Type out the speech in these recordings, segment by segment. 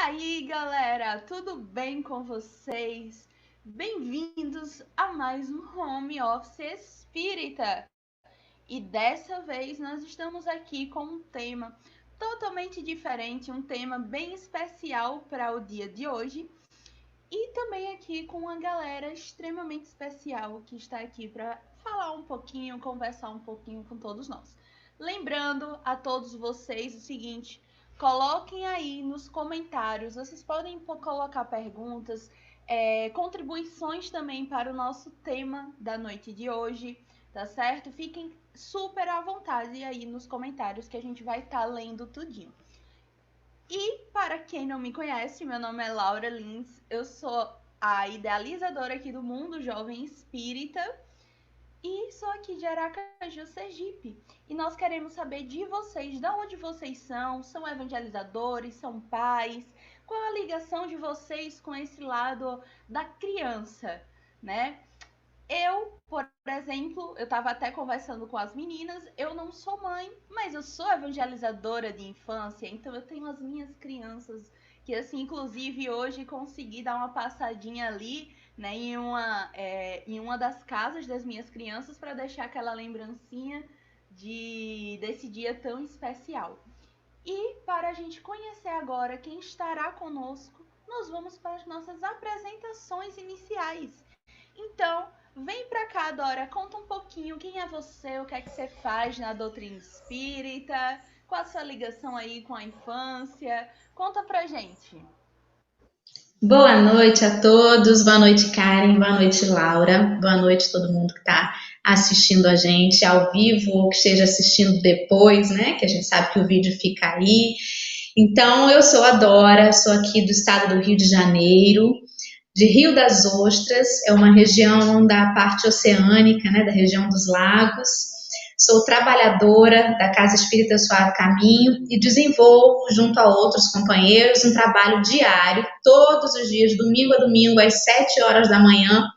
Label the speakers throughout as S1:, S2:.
S1: aí, galera, tudo bem com vocês? Bem-vindos a mais um Home Office Espírita. E dessa vez nós estamos aqui com um tema totalmente diferente, um tema bem especial para o dia de hoje. E também aqui com uma galera extremamente especial que está aqui para falar um pouquinho, conversar um pouquinho com todos nós. Lembrando a todos vocês o seguinte: coloquem aí nos comentários, vocês podem colocar perguntas, contribuições também para o nosso tema da noite de hoje, tá certo? Fiquem super à vontade aí nos comentários que a gente vai estar lendo tudinho. E para quem não me conhece, meu nome é Laura Lins, eu sou a idealizadora aqui do Mundo Jovem Espírita e sou aqui de Aracaju, Sergipe. E nós queremos saber de vocês, de onde vocês são evangelizadores, são pais, qual a ligação de vocês com esse lado da criança, né? Eu, por exemplo, eu estava até conversando com as meninas, eu não sou mãe, mas eu sou evangelizadora de infância, então eu tenho as minhas crianças, que assim, inclusive hoje consegui dar uma passadinha ali, né, em uma das casas das minhas crianças para deixar aquela lembrancinha desse dia tão especial. E para a gente conhecer agora quem estará conosco, nós vamos para as nossas apresentações iniciais. Então, vem pra cá, Dora, conta um pouquinho quem é você, o que é que você faz na doutrina espírita, qual a sua ligação aí com a infância, conta pra gente.
S2: Boa noite a todos, boa noite Karen, boa noite Laura, boa noite todo mundo que está assistindo a gente ao vivo ou que esteja assistindo depois, né? Que a gente sabe que o vídeo fica aí. Então, eu sou a Dora, sou aqui do estado do Rio de Janeiro, de Rio das Ostras, é uma região da parte oceânica, né? Da região dos lagos. Sou trabalhadora da Casa Espírita Suave Caminho e desenvolvo, junto a outros companheiros, um trabalho diário, todos os dias, domingo a domingo, às 7 horas da manhã,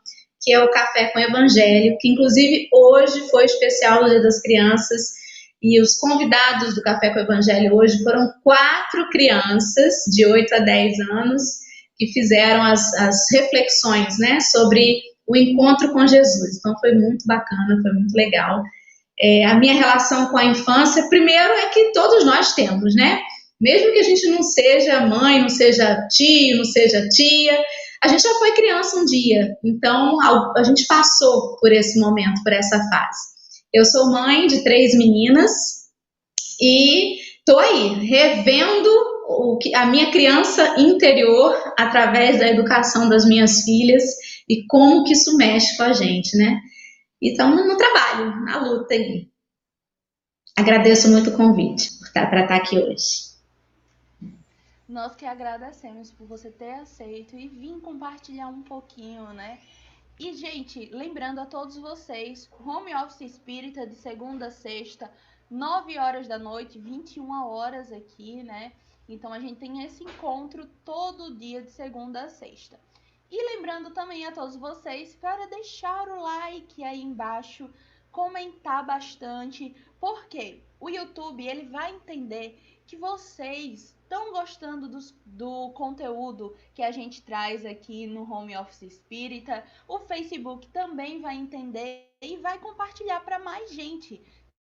S2: que é o Café com Evangelho, que inclusive hoje foi especial no Dia das Crianças, e os convidados do Café com Evangelho hoje foram 4 crianças de 8 a 10 anos, que fizeram as reflexões, né, sobre o encontro com Jesus. Então foi muito bacana, foi muito legal. A minha relação com a infância, primeiro é que todos nós temos, né? Mesmo que a gente não seja mãe, não seja tio, não seja tia, a gente já foi criança um dia, então a gente passou por esse momento, por essa fase. Eu sou mãe de 3 meninas e tô aí, revendo a minha criança interior através da educação das minas filhas e como que isso mexe com a gente, né? Então, no trabalho, na luta aí. Agradeço muito o convite para estar aqui hoje.
S1: Nós que agradecemos por você ter aceito e vir compartilhar um pouquinho, né? E, gente, lembrando a todos vocês, Home Office Espírita de segunda a sexta, 9 horas da noite, 21 horas aqui, né? Então a gente tem esse encontro todo dia de segunda a sexta. E lembrando também a todos vocês para deixar o like aí embaixo, comentar bastante, porque o YouTube ele vai entender que vocês estão gostando do conteúdo que a gente traz aqui no Home Office Espírita. O Facebook também vai entender e vai compartilhar para mais gente,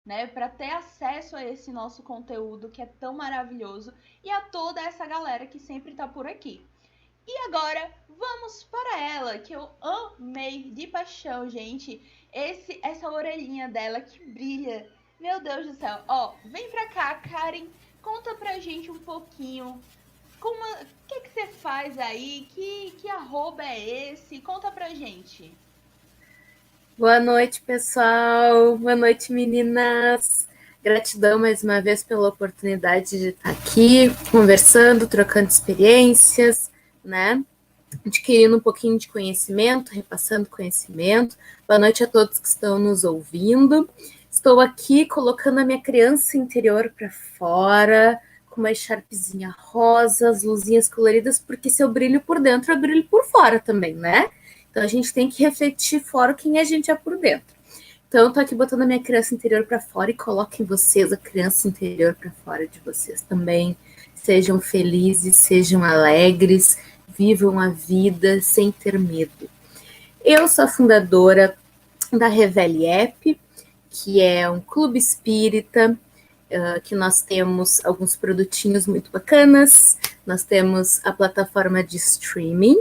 S1: né, para ter acesso a esse nosso conteúdo que é tão maravilhoso e a toda essa galera que sempre está por aqui. E agora, vamos para ela, que eu amei de paixão, gente. Essa orelhinha dela que brilha. Meu Deus do céu. Ó, vem pra cá, Karen. Conta pra gente um pouquinho. O que você faz aí? Que arroba é esse? Conta pra gente.
S3: Boa noite, pessoal. Boa noite, meninas. Gratidão mais uma vez pela oportunidade de estar aqui conversando, trocando experiências, né? Adquirindo um pouquinho de conhecimento, repassando conhecimento. Boa noite a todos que estão nos ouvindo. Estou aqui colocando a minha criança interior para fora, com uma echarpezinha rosa, as luzinhas coloridas, porque se eu brilho por dentro, eu brilho por fora também, né? Então a gente tem que refletir fora quem a gente é por dentro. Então eu tô aqui botando a minha criança interior para fora e coloquem vocês a criança interior para fora de vocês também. sejam felizes, sejam alegres, vivam a vida sem ter medo. Eu sou a fundadora da Revele App, que é um clube espírita, que nós temos alguns produtinhos muito bacanas. Nós temos a plataforma de streaming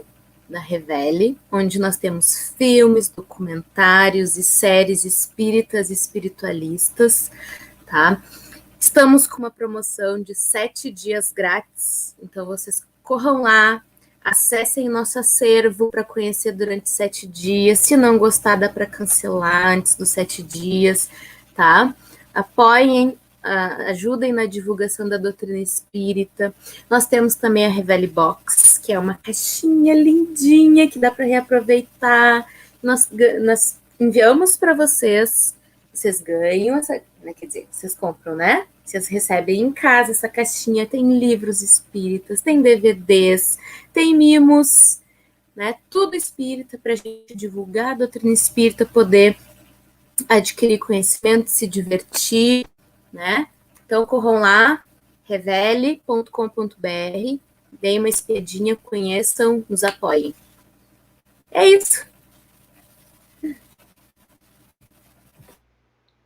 S3: da Revele, onde nós temos filmes, documentários e séries espíritas e espiritualistas, tá? Estamos com uma promoção de 7 dias grátis, então vocês corram lá, acessem nosso acervo para conhecer durante 7 dias. Se não gostar, dá para cancelar antes dos 7 dias, tá? Apoiem, ajudem na divulgação da doutrina espírita. Nós temos também a Revele Box, que é uma caixinha lindinha que dá para reaproveitar. Nós enviamos para vocês, vocês ganham, quer dizer, vocês compram, né? Vocês recebem em casa essa caixinha, tem livros espíritas, tem DVDs, tem mimos, né? Tudo espírita para a gente divulgar a doutrina espírita, poder adquirir conhecimento, se divertir, né? Então corram lá, revele.com.br, deem uma espiadinha, conheçam, nos apoiem. É isso.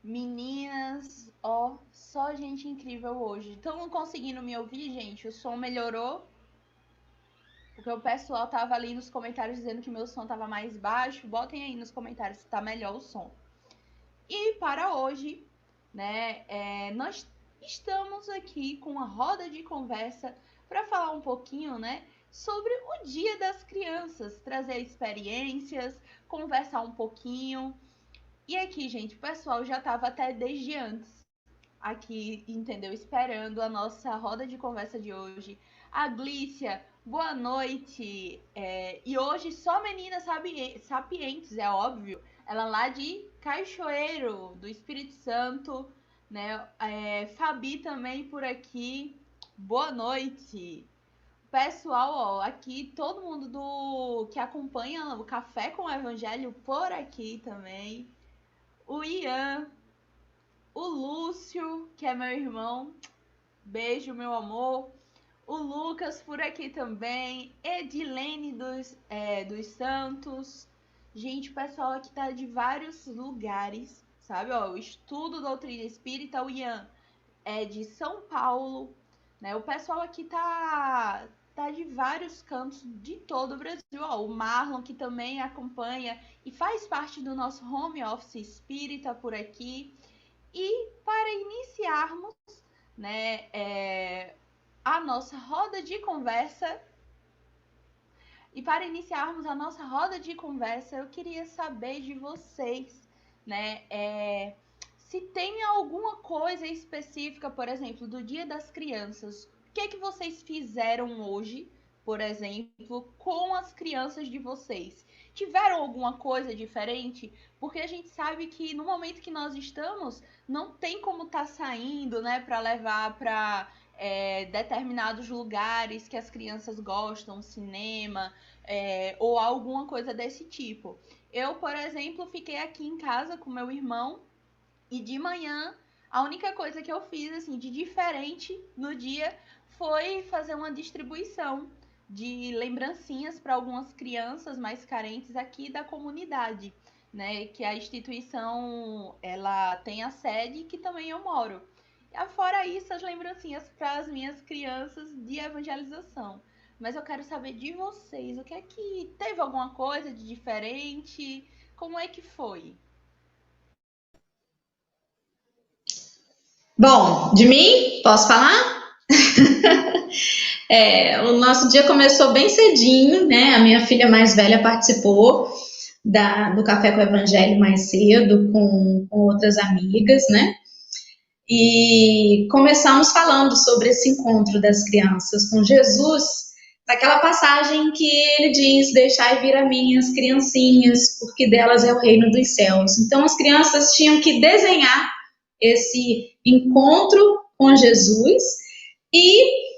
S1: Meninas, ó, só gente incrível hoje. Estão conseguindo me ouvir, gente? O som melhorou? Porque o pessoal tava ali nos comentários dizendo que meu som tava mais baixo. Botem aí nos comentários se tá melhor o som. E para hoje, né, nós estamos aqui com uma roda de conversa para falar um pouquinho, né, sobre o Dia das Crianças, trazer experiências, conversar um pouquinho. E aqui, gente, o pessoal já estava até desde antes aqui, entendeu? Esperando a nossa roda de conversa de hoje. A Glícia, boa noite. E hoje só meninas sapientes, é óbvio. Ela lá de Cachoeiro, do Espírito Santo, né? Fabi também por aqui. Boa noite. Pessoal, ó, aqui todo mundo que acompanha o Café com o Evangelho por aqui também. O Ian, o Lúcio, que é meu irmão, beijo, meu amor. O Lucas por aqui também, Edilene dos Santos. Gente, o pessoal aqui tá de vários lugares, sabe? Ó, o Estudo Doutrina Espírita, o Ian é de São Paulo, né? O pessoal aqui tá de vários cantos de todo o Brasil. Ó, o Marlon, que também acompanha e faz parte do nosso home office espírita por aqui. E para iniciarmos, né, a nossa roda de conversa, eu queria saber de vocês, né, se tem alguma coisa específica, por exemplo, do Dia das Crianças. O que é que vocês fizeram hoje, por exemplo, com as crianças de vocês? Tiveram alguma coisa diferente? Porque a gente sabe que no momento que nós estamos, não tem como estar saindo, né, para levar para determinados lugares que as crianças gostam, cinema, ou alguma coisa desse tipo. Eu, por exemplo, fiquei aqui em casa com meu irmão e de manhã a única coisa que eu fiz assim de diferente no dia foi fazer uma distribuição de lembrancinhas para algumas crianças mais carentes aqui da comunidade, né, que a instituição ela tem a sede que também eu moro. Fora isso, as lembrancinhas para as minhas crianças de evangelização. Mas eu quero saber de vocês, o que é que teve alguma coisa de diferente? Como é que foi?
S2: Bom, de mim, posso falar? O nosso dia começou bem cedinho, né? A minha filha mais velha participou do Café com o Evangelho mais cedo com outras amigas, né? E começamos falando sobre esse encontro das crianças com Jesus, naquela passagem que ele diz: deixai vir a mim as criancinhas, porque delas é o reino dos céus. Então as crianças tinham que desenhar esse encontro com Jesus e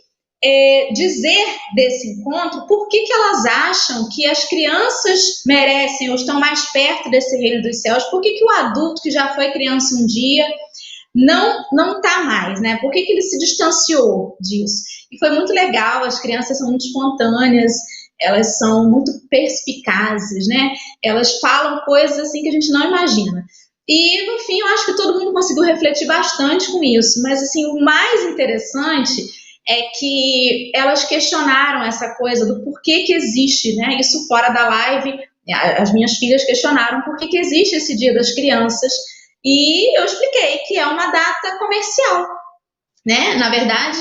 S2: dizer desse encontro por que elas acham que as crianças merecem ou estão mais perto desse reino dos céus, por que o adulto que já foi criança um dia não tá mais, né? Por que ele se distanciou disso? E foi muito legal, as crianças são muito espontâneas, elas são muito perspicazes, né? Elas falam coisas assim que a gente não imagina. E, no fim, eu acho que todo mundo conseguiu refletir bastante com isso. Mas, assim, o mais interessante é que elas questionaram essa coisa do porquê que existe, né? Isso fora da live, as minhas filhas questionaram por que existe esse Dia das Crianças. E eu expliquei que é uma data comercial, né? Na verdade,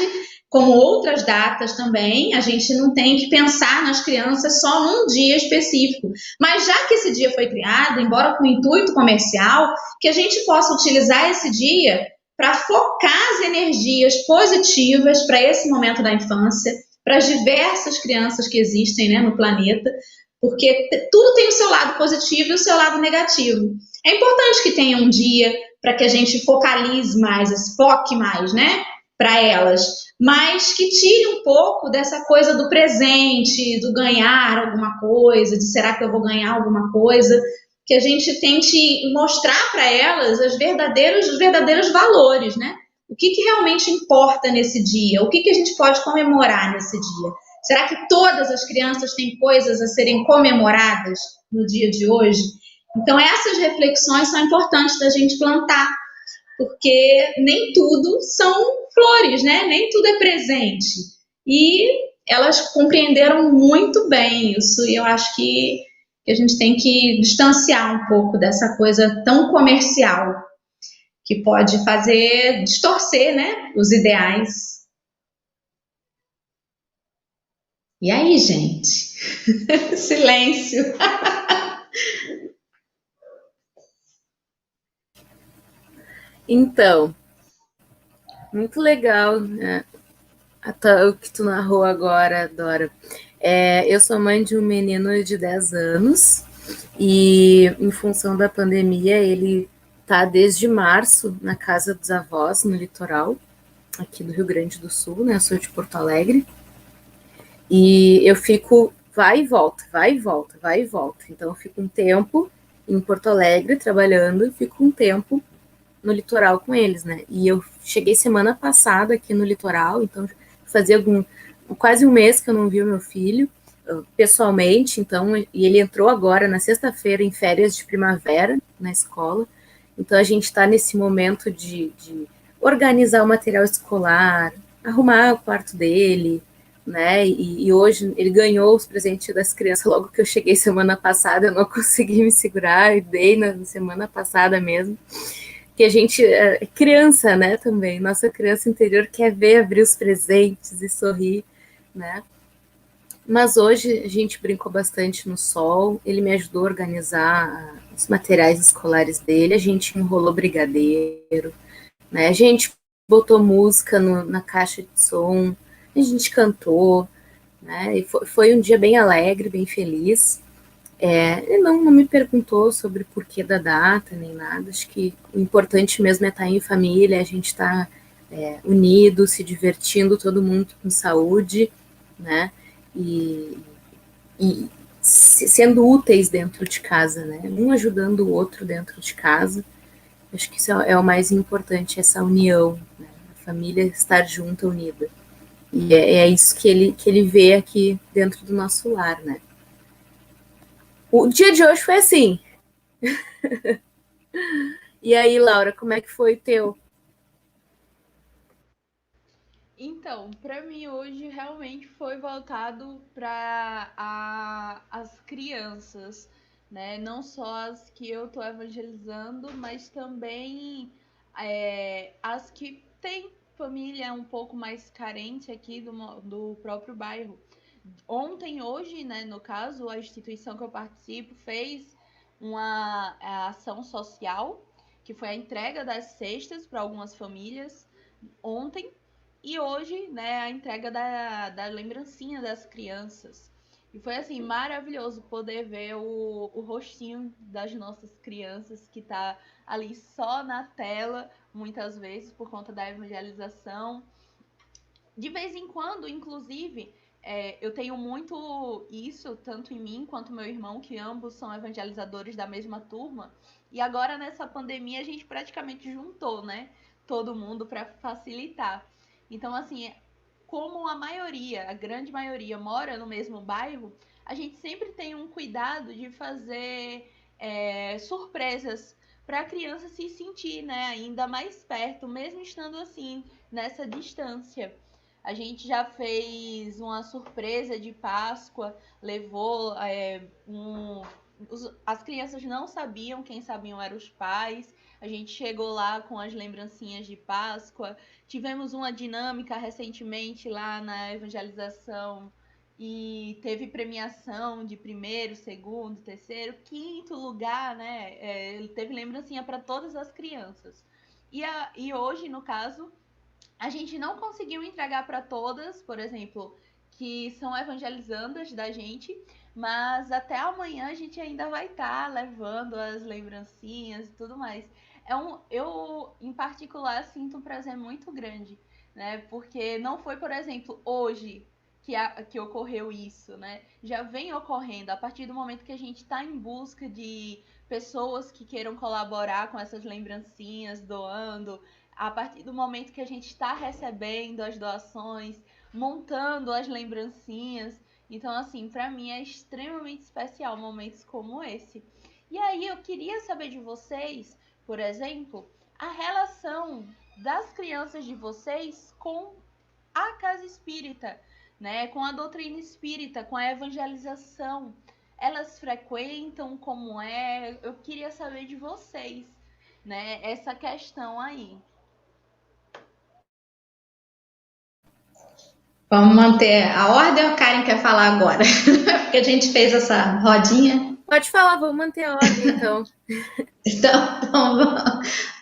S2: como outras datas também, a gente não tem que pensar nas crianças só num dia específico. Mas já que esse dia foi criado, embora com intuito comercial, que a gente possa utilizar esse dia para focar as energias positivas para esse momento da infância, para as diversas crianças que existem, né, no planeta, porque tudo tem o seu lado positivo e o seu lado negativo. É importante que tenha um dia para que a gente focalize mais, foque mais, né, para elas, mas que tire um pouco dessa coisa do presente, do ganhar alguma coisa, de será que eu vou ganhar alguma coisa, que a gente tente mostrar para elas os verdadeiros valores, né? O que realmente importa nesse dia? O que a gente pode comemorar nesse dia? Será que todas as crianças têm coisas a serem comemoradas no dia de hoje? Então, essas reflexões são importantes da gente plantar, porque nem tudo são flores, né? Nem tudo é presente. E elas compreenderam muito bem isso, e eu acho que a gente tem que distanciar um pouco dessa coisa tão comercial, que pode fazer distorcer, né, os ideais. E aí, gente? Silêncio.
S3: Então, muito legal, né? O que tu narrou agora, Dora. Eu sou mãe de um menino de 10 anos e, em função da pandemia, ele está desde março na casa dos avós, no litoral, aqui do Rio Grande do Sul, né? Eu sou de Porto Alegre. E eu fico vai e volta, vai e volta, vai e volta. Então eu fico um tempo em Porto Alegre trabalhando, fico um tempo no litoral com eles, né? E eu cheguei semana passada aqui no litoral, então fazia quase um mês que eu não vi o meu filho pessoalmente, então, e ele entrou agora na sexta-feira em férias de primavera na escola, então a gente está nesse momento de organizar o material escolar, arrumar o quarto dele, né? E hoje ele ganhou os presentes das crianças logo que eu cheguei semana passada, eu não consegui me segurar e dei na semana passada mesmo. Que a gente é criança, né, também. Nossa criança interior quer ver abrir os presentes e sorrir, né? Mas hoje a gente brincou bastante no sol, ele me ajudou a organizar os materiais escolares dele, a gente enrolou brigadeiro, né? A gente botou música na caixa de som, a gente cantou, né? E foi um dia bem alegre, bem feliz. Ele não me perguntou sobre o porquê da data, nem nada. Acho que o importante mesmo é estar em família, a gente estar unido, se divertindo, todo mundo com saúde, né? E sendo úteis dentro de casa, né? Um ajudando o outro dentro de casa. Acho que isso é o mais importante, essa união, né? A família estar junta, unida. E é isso que ele vê aqui dentro do nosso lar, né? O dia de hoje foi assim. E aí, Laura, como é que foi o teu?
S1: Então, para mim hoje realmente foi voltado para as crianças, né? Não só as que eu tô evangelizando, mas também as que têm família um pouco mais carente aqui do próprio bairro. Ontem, hoje, né, no caso, a instituição que eu participo fez uma ação social, que foi a entrega das cestas para algumas famílias ontem, e hoje, né, a entrega da lembrancinha das crianças. E foi, assim, maravilhoso poder ver o rostinho das nossas crianças que tá ali só na tela, muitas vezes, por conta da evangelização. De vez em quando, inclusive, eu tenho muito isso, tanto em mim quanto meu irmão, que ambos são evangelizadores da mesma turma. E agora, nessa pandemia, a gente praticamente juntou, né? todo mundo para facilitar. Então, assim, como a grande maioria mora no mesmo bairro, a gente sempre tem um cuidado de fazer surpresas para a criança se sentir, né, ainda mais perto, mesmo estando assim, nessa distância. A gente já fez uma surpresa de Páscoa, levou as crianças não sabiam, quem sabiam eram os pais. A gente chegou lá com as lembrancinhas de Páscoa. Tivemos uma dinâmica recentemente lá na evangelização e teve premiação de primeiro, segundo, terceiro, quinto lugar, né? Teve lembrancinha para todas as crianças. E hoje, no caso, a gente não conseguiu entregar para todas, por exemplo, que são evangelizandas da gente, mas até amanhã a gente ainda vai estar levando as lembrancinhas e tudo mais. Eu, em particular, sinto um prazer muito grande, né? Porque não foi, por exemplo, hoje que ocorreu isso, né? Já vem ocorrendo a partir do momento que a gente está em busca de pessoas que queiram colaborar com essas lembrancinhas, doando, a partir do momento que a gente está recebendo as doações, montando as lembrancinhas. Então, assim, para mim é extremamente especial momentos como esse. E aí eu queria saber de vocês, por exemplo, a relação das crianças de vocês com a casa espírita, né? Com a doutrina espírita, com a evangelização. Elas frequentam, como é? Eu queria saber de vocês, né? Essa questão aí.
S2: Vamos manter a ordem ou a Karen quer falar agora? Porque a gente fez essa rodinha.
S3: Pode falar, vamos manter a ordem, então.
S2: Então,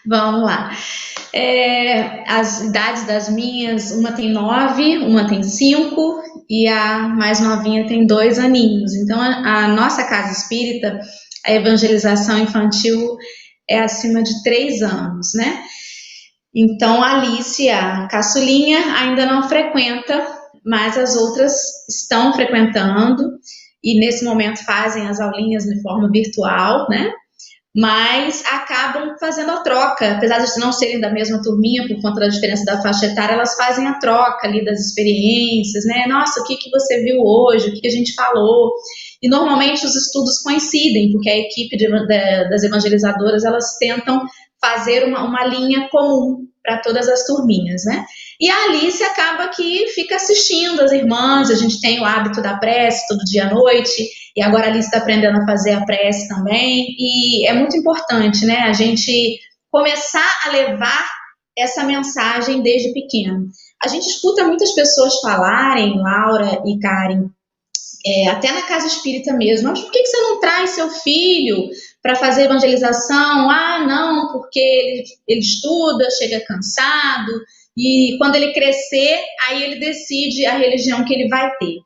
S2: vamos lá. As idades das minhas, uma tem 9, uma tem 5 e a mais novinha tem 2 aninhos. Então, a nossa casa espírita, a evangelização infantil é acima de 3 anos, né? Então, a Alice, a caçulinha, ainda não frequenta, mas as outras estão frequentando e nesse momento fazem as aulinhas de forma virtual, né? Mas acabam fazendo a troca, apesar de não serem da mesma turminha por conta da diferença da faixa etária, elas fazem a troca ali das experiências, né? Nossa, o que você viu hoje? O que a gente falou? E normalmente os estudos coincidem, porque a equipe das evangelizadoras, elas tentam fazer uma linha comum para todas as turminhas, né? E a Alice acaba que fica assistindo as irmãs, a gente tem o hábito da prece todo dia à noite, e agora a Alice está aprendendo a fazer a prece também, e é muito importante, né, a gente começar a levar essa mensagem desde pequeno. A gente escuta muitas pessoas falarem, Laura e Karen, até na casa espírita mesmo, mas por que você não traz seu filho para fazer evangelização? Ah, não, porque ele estuda, chega cansado, e quando ele crescer, aí ele decide a religião que ele vai ter.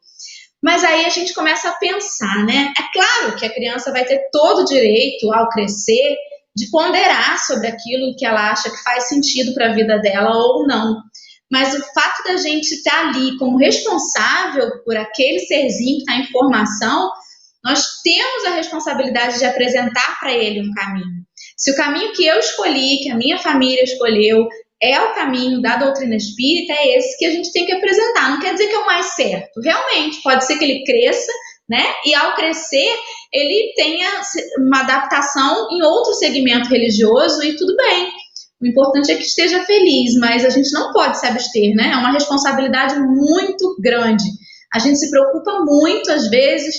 S2: Mas aí a gente começa a pensar, né? É claro que a criança vai ter todo o direito, ao crescer, de ponderar sobre aquilo que ela acha que faz sentido para a vida dela ou não. Mas o fato da gente estar ali como responsável por aquele serzinho que está em formação, nós temos a responsabilidade de apresentar para ele um caminho. Se o caminho que eu escolhi, que a minha família escolheu, é o caminho da doutrina espírita, é esse que a gente tem que apresentar. Não quer dizer que é o mais certo. Realmente, pode ser que ele cresça, né? E ao crescer, ele tenha uma adaptação em outro segmento religioso e tudo bem. O importante é que esteja feliz, mas a gente não pode se abster, né? É uma responsabilidade muito grande. A gente se preocupa muito, às vezes,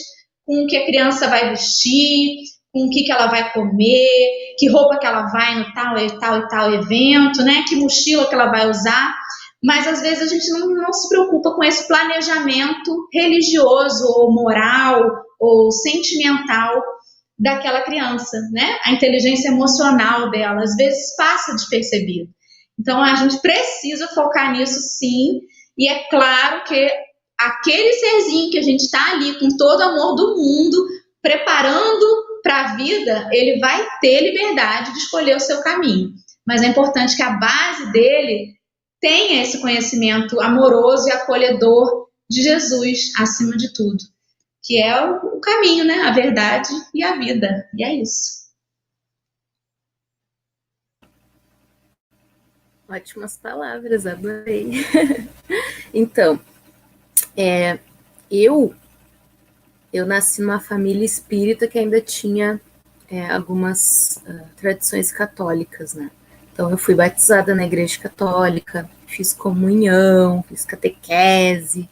S2: com o que a criança vai vestir, com o que ela vai comer, que roupa que ela vai no tal e tal e tal evento, né? Que mochila que ela vai usar. Mas, às vezes, a gente não se preocupa com esse planejamento religioso ou moral ou sentimental daquela criança, né? A inteligência emocional dela, às vezes, passa despercebido. Então, a gente precisa focar nisso, sim. E é claro que aquele serzinho que a gente está ali com todo o amor do mundo, preparando para a vida, ele vai ter liberdade de escolher o seu caminho. Mas é importante que a base dele tenha esse conhecimento amoroso e acolhedor de Jesus, acima de tudo. Que é o caminho, né? A verdade e a vida. E é isso.
S3: Ótimas palavras, adorei. Então, eu nasci numa família espírita que ainda tinha algumas tradições católicas, né? Então, eu fui batizada na igreja católica, fiz comunhão, fiz catequese,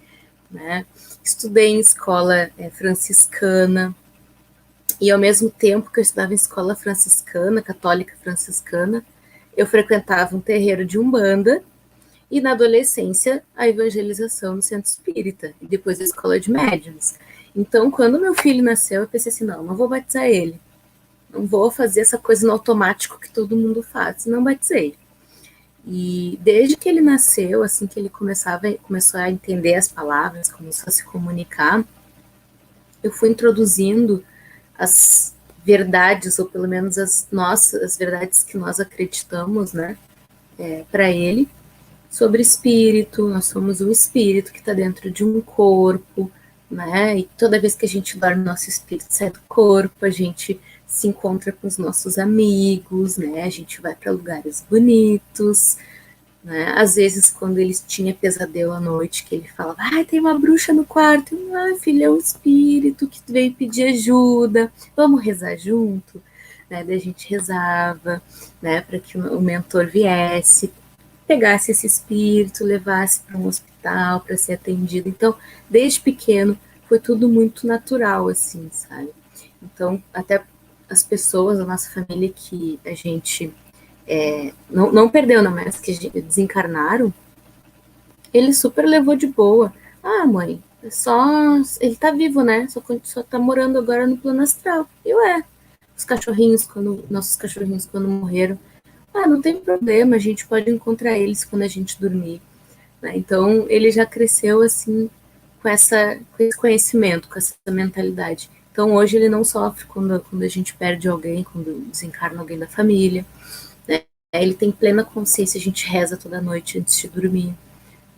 S3: né? Estudei em escola franciscana, e ao mesmo tempo que eu estudava em escola franciscana, católica franciscana, eu frequentava um terreiro de Umbanda, e na adolescência a evangelização no centro espírita, e depois a escola de médiuns. Então, quando meu filho nasceu, eu pensei assim, não vou batizar ele, não vou fazer essa coisa no automático que todo mundo faz, não batizei. E desde que ele nasceu, assim que ele começou a entender as palavras, começou a se comunicar, eu fui introduzindo as verdades, ou pelo menos as verdades que nós acreditamos, né, para ele, sobre espírito. Nós somos um espírito que está dentro de um corpo, né, e toda vez que a gente dorme, nosso espírito sai do corpo, a gente se encontra com os nossos amigos, né, a gente vai para lugares bonitos, né? Às vezes, quando ele tinha pesadelo à noite, que ele falava, tem uma bruxa no quarto, filho, é um espírito que veio pedir ajuda, vamos rezar junto? Né? Daí a gente rezava, né, para que o mentor viesse, pegasse esse espírito, levasse para um hospital para ser atendido. Então, desde pequeno, foi tudo muito natural, assim, sabe? Então, até as pessoas da nossa família que a gente não perdeu, não, mas que desencarnaram, ele super levou de boa. Mãe, ele tá vivo, né? Só tá morando agora no plano astral. Nossos cachorrinhos, quando morreram, não tem problema, a gente pode encontrar eles quando a gente dormir. Né? Então, ele já cresceu, assim, com esse conhecimento, com essa mentalidade. Então, hoje ele não sofre quando a gente perde alguém, quando desencarna alguém da família. Ele tem plena consciência, a gente reza toda noite antes de dormir.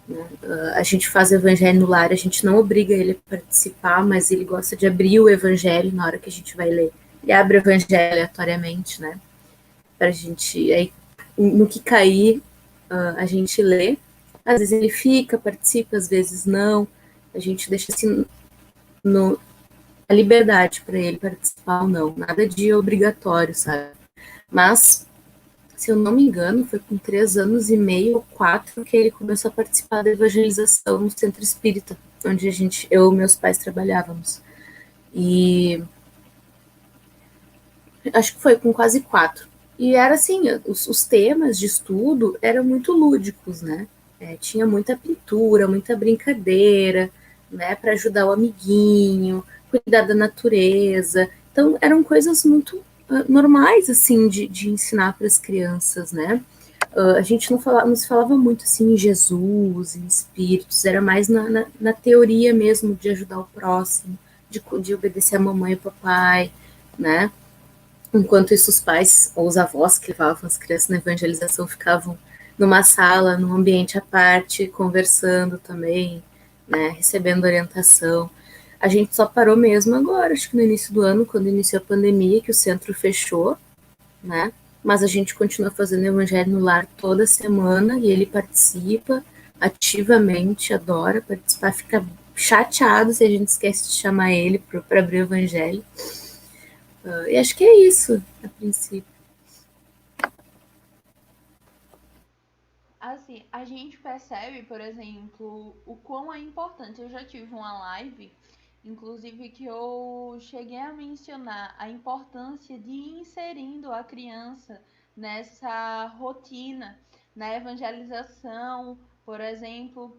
S3: Né? A gente faz o evangelho no lar, a gente não obriga ele a participar, mas ele gosta de abrir o evangelho na hora que a gente vai ler. Ele abre o evangelho aleatoriamente, né? Pra gente, aí, no que cair, a gente lê. Às vezes ele fica, participa, às vezes não. A gente deixa assim a liberdade para ele participar ou não. Nada de obrigatório, sabe? Mas se eu não me engano, foi com 3 anos e meio ou 4 que ele começou a participar da evangelização no centro espírita, onde eu e meus pais trabalhávamos. E acho que foi com quase 4. E era assim, os temas de estudo eram muito lúdicos, né? Tinha muita pintura, muita brincadeira, né? Para ajudar o amiguinho, cuidar da natureza. Então, eram coisas muito normais, assim, de ensinar para as crianças, né? A gente não se falava muito, assim, em Jesus, em espíritos, era mais na teoria mesmo, de ajudar o próximo, de obedecer a mamãe e o papai, né? Enquanto isso, os pais ou os avós que levavam as crianças na evangelização ficavam numa sala, num ambiente à parte, conversando também, né, recebendo orientação. A gente só parou mesmo agora, acho que no início do ano, quando iniciou a pandemia, que o centro fechou, né? Mas a gente continua fazendo evangelho no lar toda semana e ele participa ativamente, adora participar, fica chateado se a gente esquece de chamar ele para abrir o evangelho. E acho que é isso, a princípio.
S1: Assim, a gente percebe, por exemplo, o quão é importante. Eu já tive uma live, inclusive, que eu cheguei a mencionar a importância de ir inserindo a criança nessa rotina, na evangelização, por exemplo,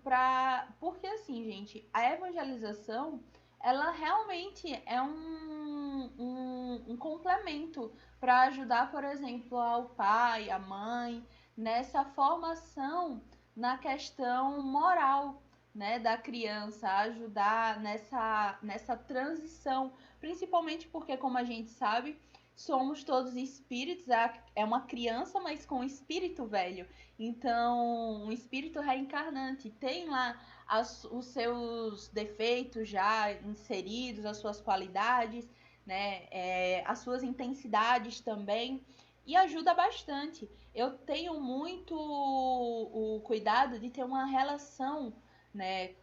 S1: porque assim, gente, a evangelização, ela realmente é um complemento para ajudar, por exemplo, ao pai, à mãe, nessa formação na questão moral, né, da criança, ajudar nessa transição, principalmente porque, como a gente sabe, somos todos espíritos, é uma criança, mas com espírito velho. Então, um espírito reencarnante tem lá os seus defeitos já inseridos, as suas qualidades, né, as suas intensidades também. e ajuda bastante. Eu tenho muito o cuidado de ter uma relação, né,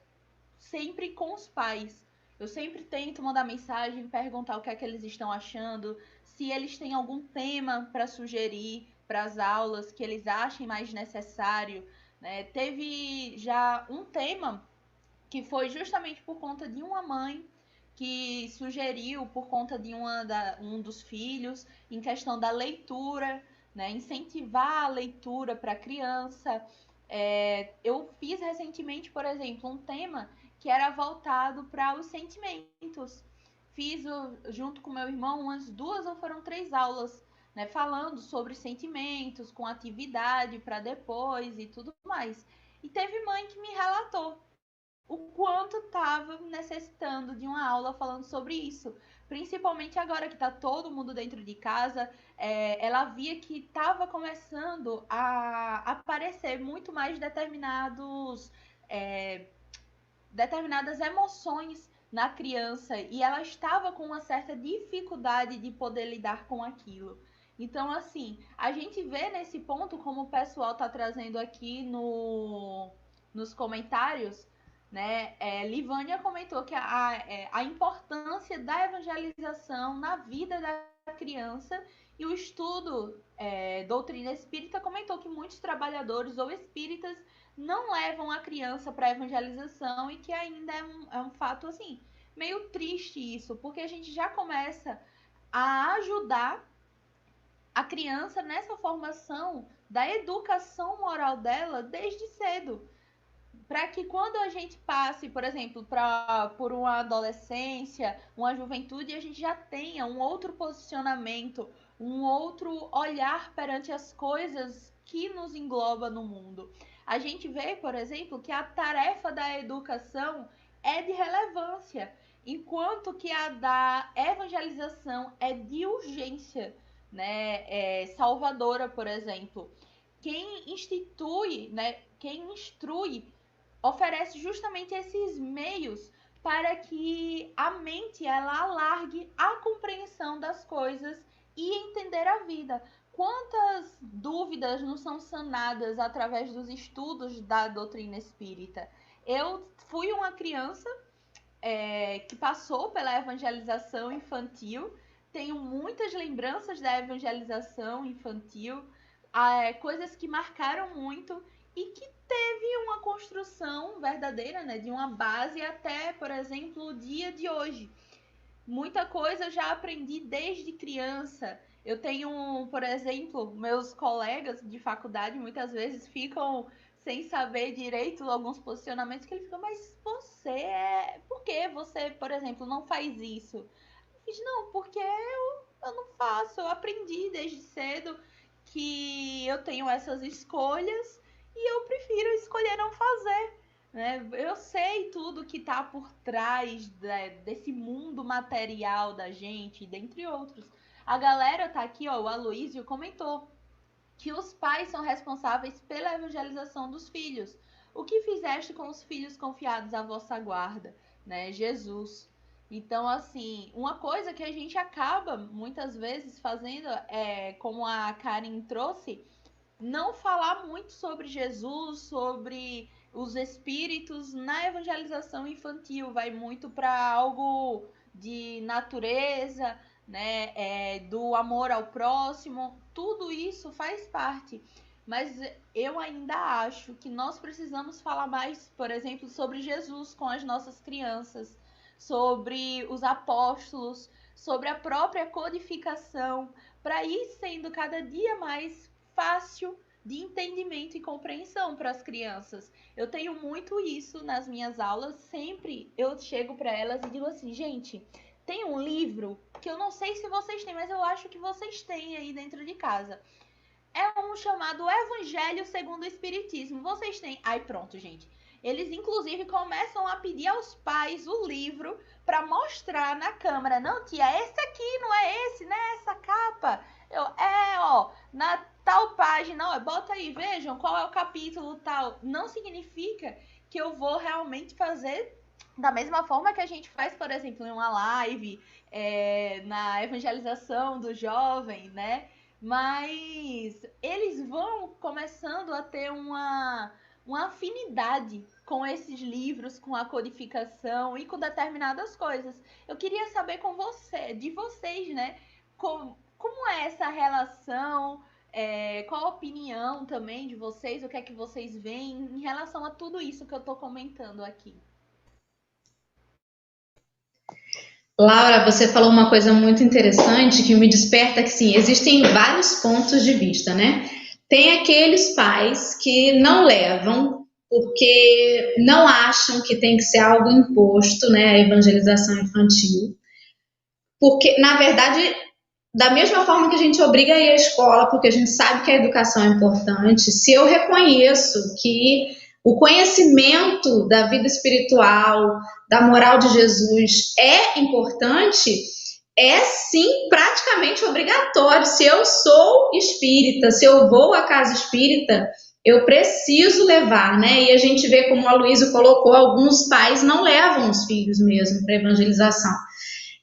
S1: sempre com os pais. Eu sempre tento mandar mensagem, perguntar o que é que eles estão achando, se eles têm algum tema para sugerir para as aulas que eles achem mais necessário, né? Teve já um tema que foi justamente por conta de uma mãe que sugeriu por conta de um dos filhos em questão da leitura, né? Incentivar a leitura para a criança. Eu fiz recentemente, por exemplo, um tema que era voltado para os sentimentos. Fiz junto com meu irmão umas 2 ou foram 3 aulas, né, falando sobre sentimentos, com atividade para depois e tudo mais. E teve mãe que me relatou o quanto estava necessitando de uma aula falando sobre isso. Principalmente agora que está todo mundo dentro de casa, ela via que estava começando a aparecer muito mais determinadas emoções na criança e ela estava com uma certa dificuldade de poder lidar com aquilo. Então, assim, a gente vê nesse ponto, como o pessoal está trazendo aqui nos comentários, né? Livânia comentou que a importância da evangelização na vida da criança e o estudo doutrina espírita comentou que muitos trabalhadores ou espíritas não levam a criança para evangelização e que ainda é um fato assim meio triste isso, porque a gente já começa a ajudar a criança nessa formação da educação moral dela desde cedo, para que quando a gente passe, por exemplo, por uma adolescência, uma juventude, a gente já tenha um outro posicionamento, um outro olhar perante as coisas que nos engloba no mundo. A gente vê, por exemplo, que a tarefa da educação é de relevância, enquanto que a da evangelização é de urgência, né? Salvadora, por exemplo. Quem institui, né? Quem instrui oferece justamente esses meios para que a mente ela alargue a compreensão das coisas e entender a vida. Quantas dúvidas não são sanadas através dos estudos da doutrina espírita? Eu fui uma criança que passou pela evangelização infantil, tenho muitas lembranças da evangelização infantil, coisas que marcaram muito e que teve uma construção verdadeira, né, de uma base até, por exemplo, o dia de hoje. Muita coisa eu já aprendi desde criança. Eu tenho, por exemplo, meus colegas de faculdade muitas vezes ficam sem saber direito alguns posicionamentos que ele fica, mas por que você, por exemplo, não faz isso? Eu fiz, não, porque eu não faço, eu aprendi desde cedo que eu tenho essas escolhas e eu prefiro escolher não fazer, né? Eu sei tudo que tá por trás desse mundo material da gente, dentre outros. A galera tá aqui, ó, o Aloísio comentou que os pais são responsáveis pela evangelização dos filhos. O que fizeste com os filhos confiados à vossa guarda, né? Jesus. Então, assim, uma coisa que a gente acaba muitas vezes fazendo como a Karen trouxe, não falar muito sobre Jesus, sobre os espíritos na evangelização infantil. Vai muito para algo de natureza, né, do amor ao próximo. Tudo isso faz parte. Mas eu ainda acho que nós precisamos falar mais, por exemplo, sobre Jesus com as nossas crianças, sobre os apóstolos, sobre a própria codificação, para ir sendo cada dia mais fácil de entendimento e compreensão para as crianças. Eu tenho muito isso nas minhas aulas, sempre eu chego para elas e digo assim, gente, tem um livro que eu não sei se vocês têm, mas eu acho que vocês têm aí dentro de casa. É um chamado Evangelho segundo o Espiritismo. Vocês têm? Aí pronto, gente. Eles, inclusive, começam a pedir aos pais o livro para mostrar na câmera. Não, tia, esse aqui, não é esse, né? Essa capa. Na tal página, ó, bota aí, vejam qual é o capítulo tal. Não significa que eu vou realmente fazer da mesma forma que a gente faz, por exemplo, em uma live, na evangelização do jovem, né? Mas eles vão começando a ter uma afinidade com esses livros, com a codificação e com determinadas coisas. Eu queria saber de vocês, né? Como é essa relação? Qual a opinião também de vocês? O que é que vocês veem em relação a tudo isso que eu estou comentando aqui?
S2: Laura, você falou uma coisa muito interessante que me desperta que sim, existem vários pontos de vista, né? Tem aqueles pais que não levam porque não acham que tem que ser algo imposto, né, a evangelização infantil. Porque, na verdade, da mesma forma que a gente obriga a ir à escola, porque a gente sabe que a educação é importante, se eu reconheço que o conhecimento da vida espiritual, da moral de Jesus é importante, é sim praticamente obrigatório. Se eu sou espírita, se eu vou à casa espírita, eu preciso levar, né? E a gente vê como a Luísa colocou, alguns pais não levam os filhos mesmo para evangelização.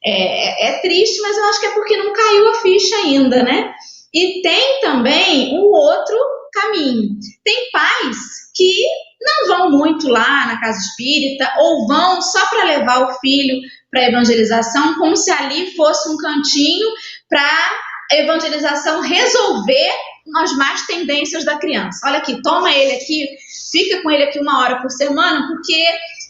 S2: É triste, mas eu acho que é porque não caiu a ficha ainda, né? E tem também um outro caminho. Tem pais que não vão muito lá na casa espírita ou vão só para levar o filho para a evangelização, como se ali fosse um cantinho para a evangelização resolver as más tendências da criança. Olha aqui, toma ele aqui, fica com ele aqui 1 hora por semana, porque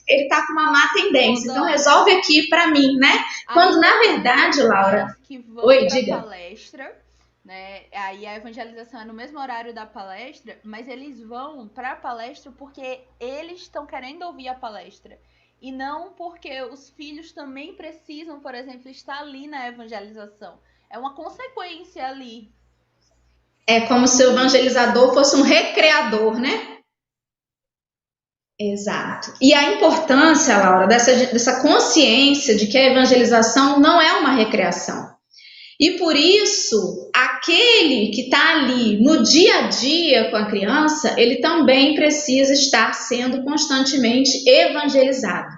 S2: ele tá com uma má tendência, então resolve aqui para mim, né? Quando na verdade, Laura...
S1: Que vão Oi, diga. Palestra, né? Aí a evangelização é no mesmo horário da palestra, mas eles vão para a palestra porque eles estão querendo ouvir a palestra. E não porque os filhos também precisam, por exemplo, estar ali na evangelização. É uma consequência ali.
S2: É como se o evangelizador fosse um recreador, né? Exato. E a importância, Laura, dessa consciência de que a evangelização não é uma recreação. E por isso, aquele que está ali no dia a dia com a criança, ele também precisa estar sendo constantemente evangelizado.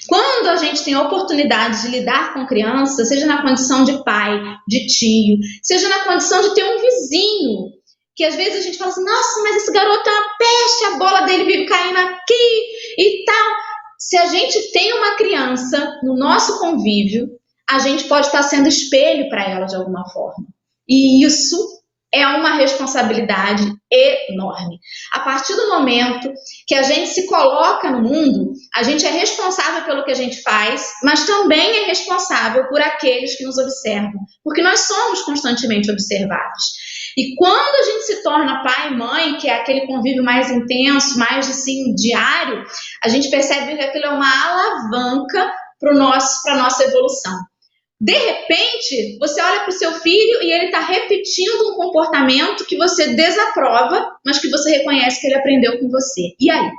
S2: Quando a gente tem a oportunidade de lidar com criança, seja na condição de pai, de tio, seja na condição de ter um vizinho, que às vezes a gente fala assim, nossa, mas esse garoto é uma peste, a bola dele vive caindo aqui e tal. Se a gente tem uma criança no nosso convívio, a gente pode estar sendo espelho para ela de alguma forma. E isso é uma responsabilidade enorme. A partir do momento que a gente se coloca no mundo, a gente é responsável pelo que a gente faz, mas também é responsável por aqueles que nos observam, porque nós somos constantemente observados. E quando a gente se torna pai e mãe, que é aquele convívio mais intenso, mais assim, diário, a gente percebe que aquilo é uma alavanca para a nossa evolução. De repente, você olha para o seu filho e ele está repetindo um comportamento que você desaprova, mas que você reconhece que ele aprendeu com você. E aí?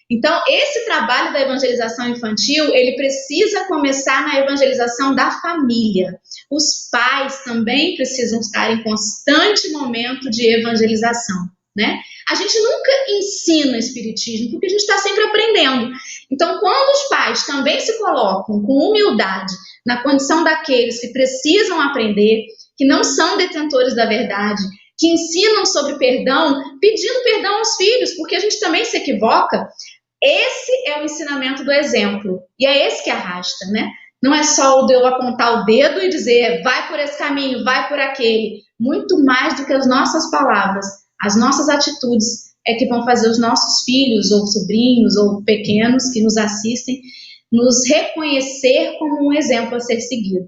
S2: Então, esse trabalho da evangelização infantil, ele precisa começar na evangelização da família. Os pais também precisam estar em constante momento de evangelização, né? A gente nunca ensina espiritismo, porque a gente está sempre aprendendo. Então, quando os pais também se colocam com humildade na condição daqueles que precisam aprender, que não são detentores da verdade, que ensinam sobre perdão, pedindo perdão aos filhos, porque a gente também se equivoca, esse é o ensinamento do exemplo. E é esse que arrasta, né? Não é só o de eu apontar o dedo e dizer, vai por esse caminho, vai por aquele. Muito mais do que as nossas palavras, as nossas atitudes é que vão fazer os nossos filhos, ou sobrinhos, ou pequenos que nos assistem, nos reconhecer como um exemplo a ser seguido.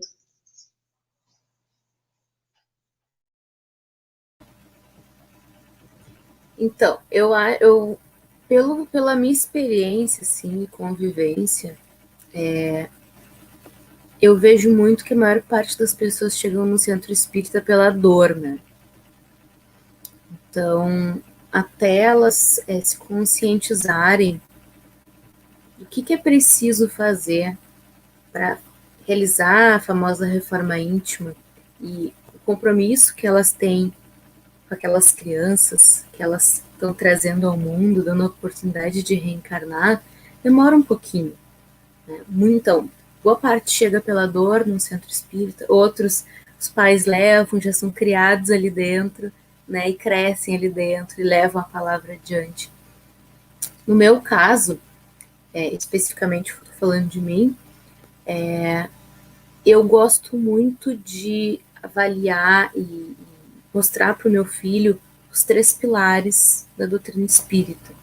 S3: Então, pela minha experiência, assim, convivência, eu vejo muito que a maior parte das pessoas chegam no centro espírita pela dor, né? Então, até elas se conscientizarem do que é preciso fazer para realizar a famosa reforma íntima e o compromisso que elas têm com aquelas crianças que elas estão trazendo ao mundo, dando a oportunidade de reencarnar, demora um pouquinho, né? Então, boa parte chega pela dor no centro espírita, outros os pais levam, já são criados ali dentro, né, e crescem ali dentro e levam a palavra adiante. No meu caso, especificamente falando de mim, eu gosto muito de avaliar e mostrar para o meu filho os 3 pilares da doutrina espírita.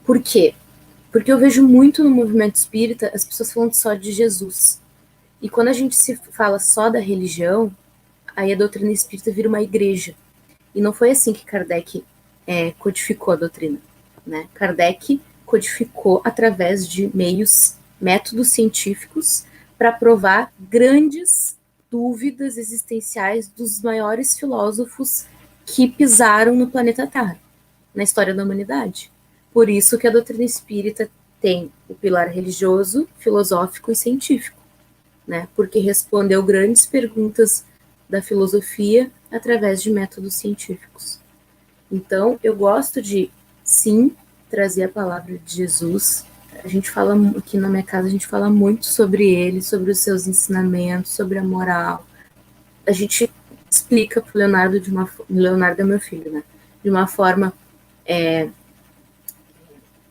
S3: Por quê? Porque eu vejo muito no movimento espírita as pessoas falando só de Jesus. E quando a gente se fala só da religião, aí a doutrina espírita vira uma igreja. E não foi assim que Kardec codificou a doutrina, né? Kardec codificou através de métodos científicos para provar grandes dúvidas existenciais dos maiores filósofos que pisaram no planeta Terra, na história da humanidade. Por isso que a doutrina espírita tem o pilar religioso, filosófico e científico, né? Porque respondeu grandes perguntas da filosofia através de métodos científicos. Então, eu gosto de, sim, trazer a palavra de Jesus. A gente fala, aqui na minha casa, a gente fala muito sobre ele, sobre os seus ensinamentos, sobre a moral. A gente explica para o Leonardo, Leonardo é meu filho, né? De uma forma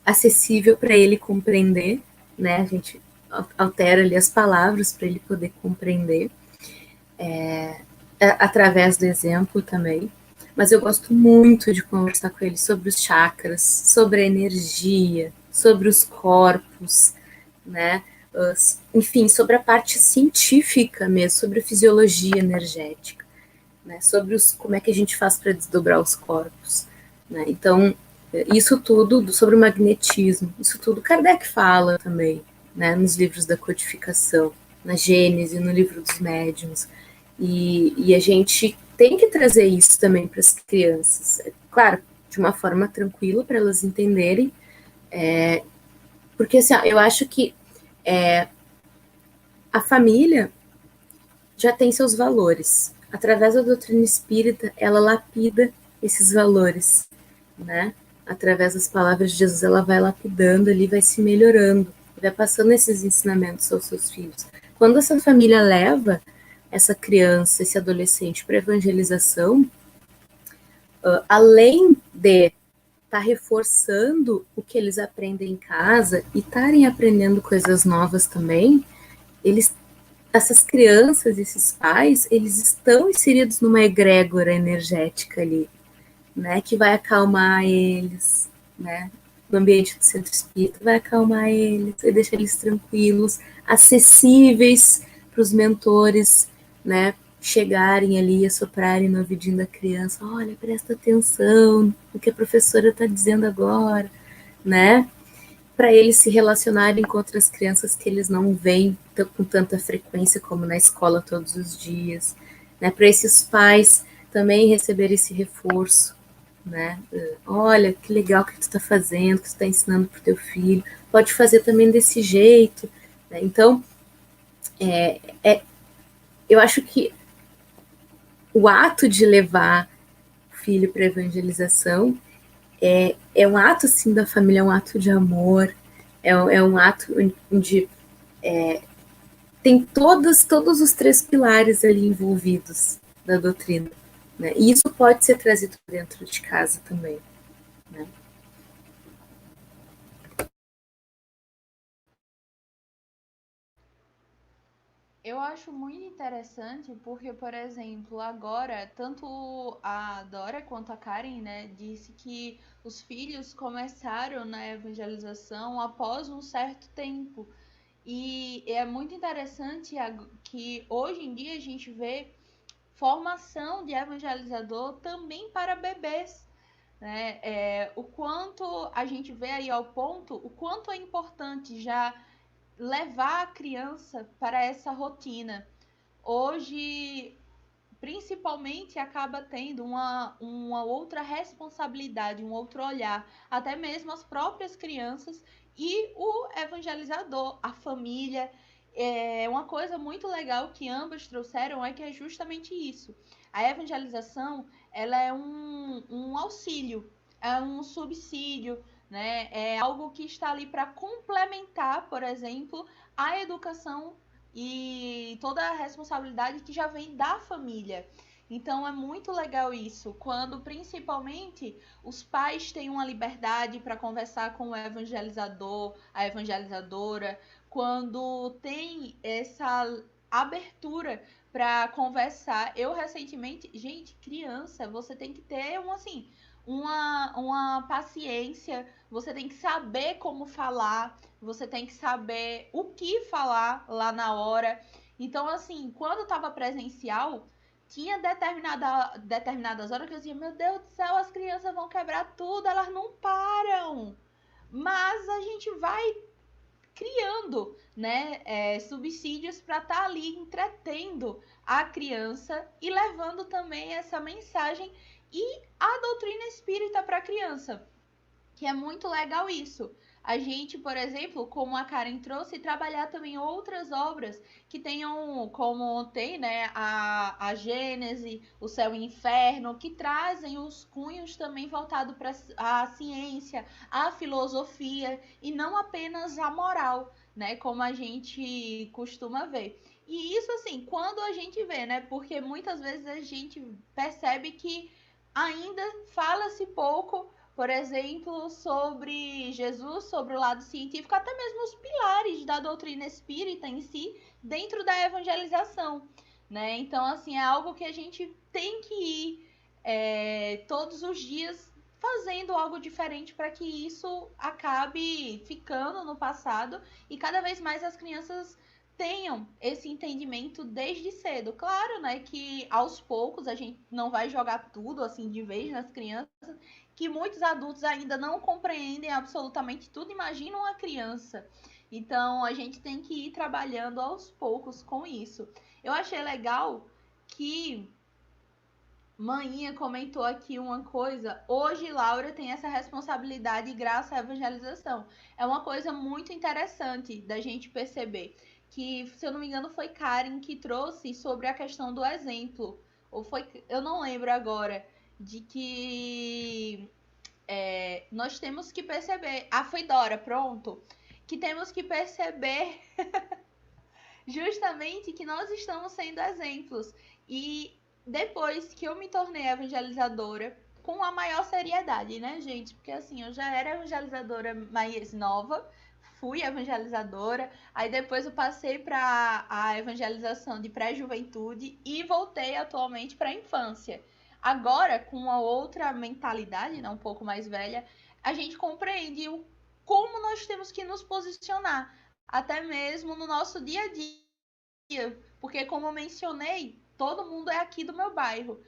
S3: acessível para ele compreender, né? A gente altera ali as palavras para ele poder compreender, através do exemplo também. Mas eu gosto muito de conversar com ele sobre os chakras, sobre a energia, sobre os corpos, né? Enfim, sobre a parte científica mesmo, sobre a fisiologia energética, né? Sobre como é que a gente faz para desdobrar os corpos, né? Então, isso tudo, sobre o magnetismo, isso tudo Kardec fala também, né? Nos livros da codificação, na Gênese, no livro dos médiuns. E a gente tem que trazer isso também para as crianças, claro, de uma forma tranquila para elas entenderem, porque assim, eu acho que a família já tem seus valores. Através da doutrina espírita, ela lapida esses valores, né? Através das palavras de Jesus, ela vai lapidando ali, vai se melhorando, vai passando esses ensinamentos aos seus filhos. Quando essa família leva essa criança, esse adolescente para evangelização, além de estar reforçando o que eles aprendem em casa e estarem aprendendo coisas novas também, essas crianças, esses pais, eles estão inseridos numa egrégora energética ali, né, que vai acalmar eles, né, no ambiente do centro espírita, vai acalmar eles, vai deixar eles tranquilos, acessíveis para os mentores, né, chegarem ali e assoprarem no ouvidinho da criança, olha, presta atenção no que a professora está dizendo agora, né, para eles se relacionarem com outras crianças que eles não veem com tanta frequência como na escola todos os dias, né, para esses pais também receberem esse reforço, né, olha, que legal que tu está fazendo, que tu está ensinando para o teu filho, pode fazer também desse jeito, né? Então, eu acho que o ato de levar o filho para evangelização é um ato, sim, da família, é um ato de amor, é um ato onde tem todos os 3 pilares ali envolvidos da doutrina, né? E isso pode ser trazido dentro de casa também, né?
S1: Eu acho muito interessante porque, por exemplo, agora, tanto a Dora quanto a Karen, né, disse que os filhos começaram na evangelização após um certo tempo. E é muito interessante que hoje em dia a gente vê formação de evangelizador também para bebês, né? O quanto a gente vê aí ao ponto, o quanto é importante já levar a criança para essa rotina. Hoje, principalmente, acaba tendo uma outra responsabilidade, um outro olhar, até mesmo as próprias crianças e o evangelizador, a família. Uma coisa muito legal que ambas trouxeram é que é justamente isso. A evangelização, ela é um auxílio, é um subsídio, né? É algo que está ali para complementar, por exemplo, a educação e toda a responsabilidade que já vem da família. Então é muito legal isso, quando principalmente os pais têm uma liberdade para conversar com o evangelizador, a evangelizadora, quando tem essa abertura para conversar. Eu recentemente, gente, criança, você tem que ter uma paciência, você tem que saber como falar, você tem que saber o que falar lá na hora. Então, assim, quando eu estava presencial, tinha determinadas horas que eu dizia, meu Deus do céu, as crianças vão quebrar tudo, elas não param. Mas a gente vai criando, né, subsídios para estar ali entretendo a criança e levando também essa mensagem e a doutrina espírita para a criança, que é muito legal isso. A gente, por exemplo, como a Karen trouxe, trabalhar também outras obras que tenham, como tem, né, a Gênese, o Céu e o Inferno, que trazem os cunhos também voltados para a ciência, a filosofia, e não apenas a moral, né, como a gente costuma ver. E isso, assim, quando a gente vê, né, porque muitas vezes a gente percebe que ainda fala-se pouco, por exemplo, sobre Jesus, sobre o lado científico, até mesmo os pilares da doutrina espírita em si, dentro da evangelização, né? Então, assim, é algo que a gente tem que ir todos os dias fazendo algo diferente para que isso acabe ficando no passado e cada vez mais as crianças tenham esse entendimento desde cedo. Claro, né, que aos poucos a gente não vai jogar tudo assim de vez nas crianças, que muitos adultos ainda não compreendem absolutamente tudo, imagina uma criança. Então, a gente tem que ir trabalhando aos poucos com isso. Eu achei legal que Maninha comentou aqui uma coisa. Hoje, Laura tem essa responsabilidade graças à evangelização. É uma coisa muito interessante da gente perceber. Que, se eu não me engano, foi Karen que trouxe sobre a questão do exemplo. Ou foi, eu não lembro agora, de que nós temos que perceber. Ah, foi Dora, pronto. Que temos que perceber justamente que nós estamos sendo exemplos. E depois que eu me tornei evangelizadora, com a maior seriedade, né, gente? Porque assim, eu já era evangelizadora mais nova, fui evangelizadora, aí depois eu passei para a evangelização de pré-juventude e voltei atualmente para a infância. Agora, com uma outra mentalidade, né, um pouco mais velha, a gente compreende como nós temos que nos posicionar, até mesmo no nosso dia a dia. Porque, como eu mencionei, todo mundo é aqui do meu bairro.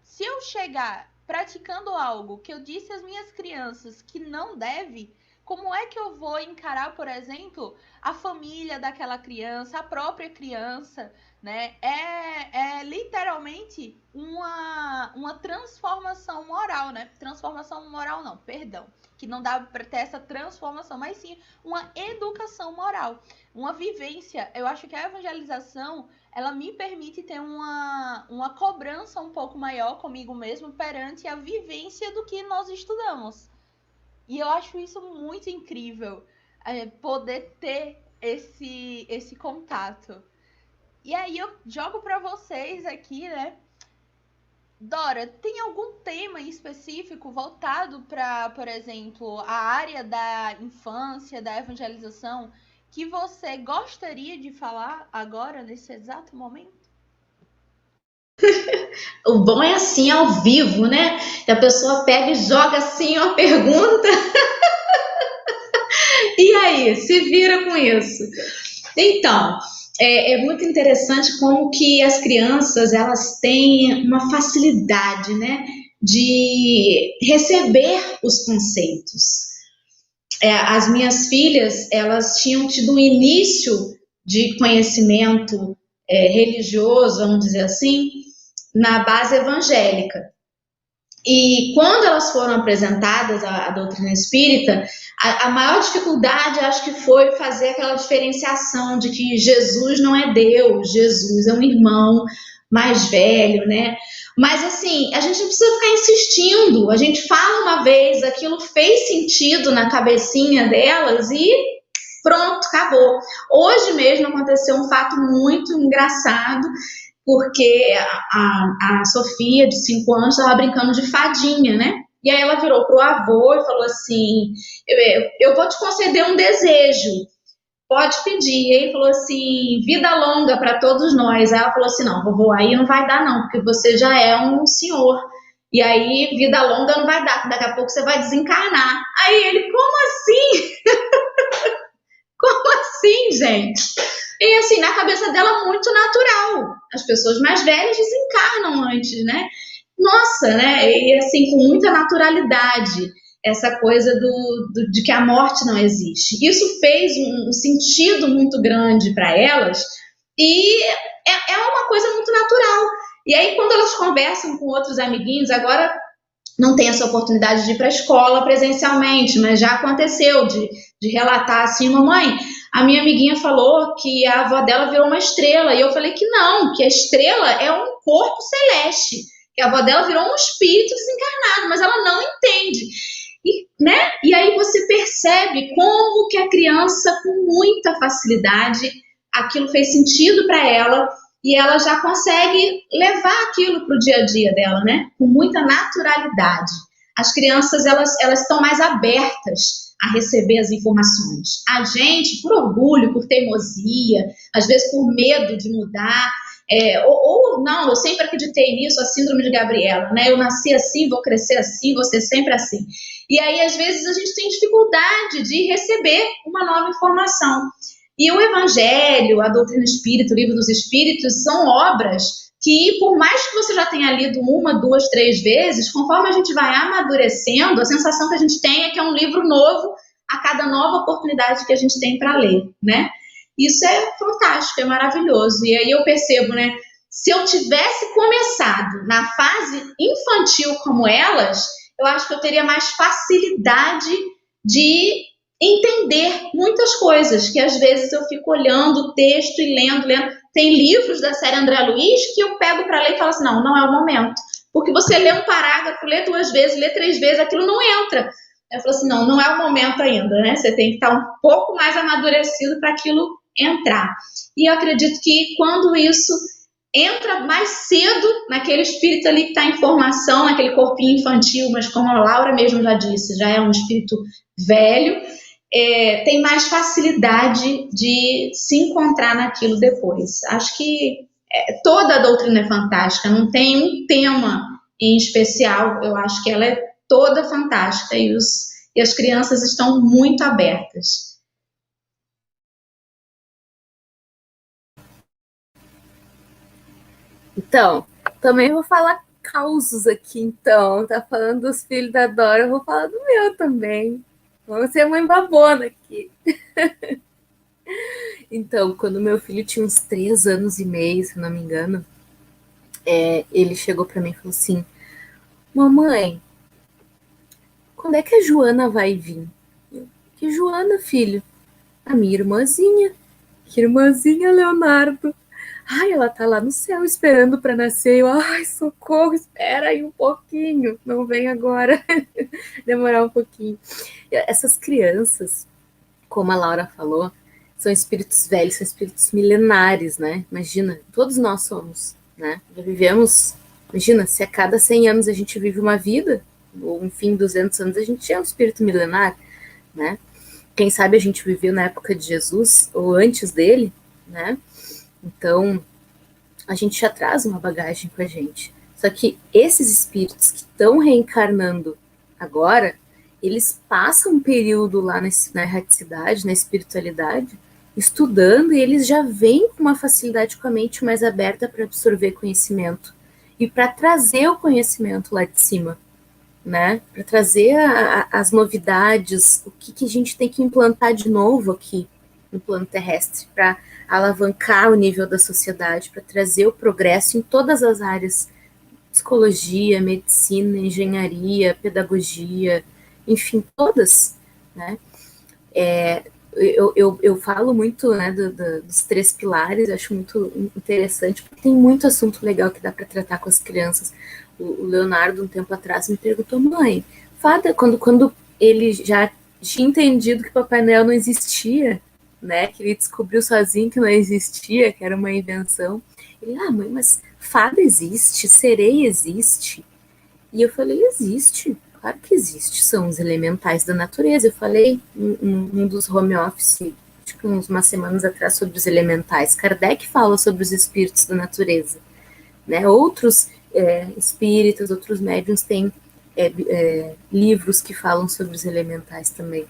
S1: Se eu chegar praticando algo que eu disse às minhas crianças que não deve, como é que eu vou encarar, por exemplo, a família daquela criança, a própria criança, né? É literalmente uma transformação moral, né? Transformação moral não, perdão. Que não dá para ter essa transformação, mas sim uma educação moral, uma vivência. Eu acho que a evangelização, ela me permite ter uma cobrança um pouco maior comigo mesmo perante a vivência do que nós estudamos. E eu acho isso muito incrível, poder ter esse contato. E aí eu jogo para vocês aqui, né? Dora, tem algum tema em específico voltado para, por exemplo, a área da infância, da evangelização, que você gostaria de falar agora, nesse exato momento?
S2: O bom é assim, ao vivo, né? Que a pessoa pega e joga assim uma pergunta. E aí, se vira com isso. Então, é muito interessante como que as crianças, elas têm uma facilidade, né, de receber os conceitos. As minhas filhas, elas tinham tido um início de conhecimento religioso, vamos dizer assim, na base evangélica. E quando elas foram apresentadas à doutrina espírita, a maior dificuldade, acho que foi fazer aquela diferenciação de que Jesus não é Deus, Jesus é um irmão mais velho, né? Mas assim, a gente não precisa ficar insistindo, a gente fala uma vez, aquilo fez sentido na cabecinha delas e Pronto, acabou. Hoje mesmo aconteceu um fato muito engraçado, porque a Sofia, de 5 anos, estava brincando de fadinha, né? E aí ela virou pro avô e falou assim, eu vou te conceder um desejo, pode pedir. E aí ele falou assim, vida longa para todos nós. Aí ela falou assim, não, vovô, aí não vai dar não, porque você já é um senhor. E aí, vida longa não vai dar, daqui a pouco você vai desencarnar. Aí ele, como assim? Como assim, gente? E assim, na cabeça dela, muito natural. As pessoas mais velhas desencarnam antes, né? Nossa, né? E assim, com muita naturalidade, essa coisa de que a morte não existe. Isso fez um sentido muito grande para elas e é uma coisa muito natural. E aí, quando elas conversam com outros amiguinhos, agora não tem essa oportunidade de ir para a escola presencialmente, mas já aconteceu de relatar assim, mamãe, a minha amiguinha falou que a avó dela virou uma estrela, e eu falei que não, que a estrela é um corpo celeste, que a avó dela virou um espírito desencarnado, mas ela não entende. Né? E aí você percebe como que a criança, com muita facilidade, aquilo fez sentido para ela, e ela já consegue levar aquilo para o dia a dia dela, né? Com muita naturalidade. As crianças, elas estão mais abertas a receber as informações. A gente, por orgulho, por teimosia, às vezes por medo de mudar, ou não, eu sempre acreditei nisso, a síndrome de Gabriela, né? Eu nasci assim, vou crescer assim, vou ser sempre assim. E aí, às vezes, a gente tem dificuldade de receber uma nova informação. E o Evangelho, a doutrina espírita, o livro dos Espíritos, são obras que, por mais que você já tenha lido 1, 2, 3 vezes, conforme a gente vai amadurecendo, a sensação que a gente tem é que é um livro novo a cada nova oportunidade que a gente tem para ler, né? Isso é fantástico, é maravilhoso. E aí eu percebo, né? Se eu tivesse começado na fase infantil como elas, eu acho que eu teria mais facilidade de entender muitas coisas, que às vezes eu fico olhando o texto e lendo. Tem livros da série André Luiz que eu pego para ler e falo assim, não é o momento. Porque você lê um parágrafo, lê 2 vezes, lê 3 vezes, aquilo não entra. Eu falo assim, não é o momento ainda, né? Você tem que estar um pouco mais amadurecido para aquilo entrar. E eu acredito que quando isso entra mais cedo naquele espírito ali que está em formação, naquele corpinho infantil, mas como a Laura mesmo já disse, já é um espírito velho, tem mais facilidade de se encontrar naquilo depois. Acho que toda a doutrina é fantástica, não tem um tema em especial, eu acho que ela é toda fantástica e as crianças estão muito abertas.
S3: Então, também vou falar causos aqui, então. Tá falando dos filhos da Dora, eu vou falar do meu também. Vamos ser mãe babona aqui. Então, quando meu filho tinha uns 3 anos e meio, se não me engano, ele chegou para mim e falou assim, mamãe, quando é que a Joana vai vir? Que Joana, filho? A minha irmãzinha. Que irmãzinha, Leonardo? Ai, ela tá lá no céu esperando para nascer. Ai, socorro, espera aí um pouquinho. Não vem agora. Demorar um pouquinho. Essas crianças, como a Laura falou, são espíritos velhos, são espíritos milenares, né? Imagina, todos nós somos, né? Já vivemos, imagina, se a cada 100 anos a gente vive uma vida, ou enfim, 200 anos, a gente é um espírito milenar, né? Quem sabe a gente viveu na época de Jesus, ou antes dele, né? Então, a gente já traz uma bagagem com a gente. Só que esses espíritos que estão reencarnando agora, eles passam um período lá na erraticidade, na espiritualidade, estudando, e eles já vêm com uma facilidade com a mente mais aberta para absorver conhecimento e para trazer o conhecimento lá de cima, né? Para trazer as novidades, o que a gente tem que implantar de novo aqui no plano terrestre para alavancar o nível da sociedade, para trazer o progresso em todas as áreas, psicologia, medicina, engenharia, pedagogia, enfim, todas, né? Eu falo muito, né, dos 3 pilares, eu acho muito interessante, porque tem muito assunto legal que dá para tratar com as crianças. O Leonardo, um tempo atrás, me perguntou, mãe, fada, quando ele já tinha entendido que Papai Noel não existia, né? Que ele descobriu sozinho que não existia, que era uma invenção. Ele, mãe, mas fada existe, sereia existe. E eu falei, existe, claro que existe, são os elementais da natureza. Eu falei um dos home office, acho que umas semanas atrás, sobre os elementais. Kardec fala sobre os espíritos da natureza, né? Outros espíritas, outros médiuns têm livros que falam sobre os elementais também.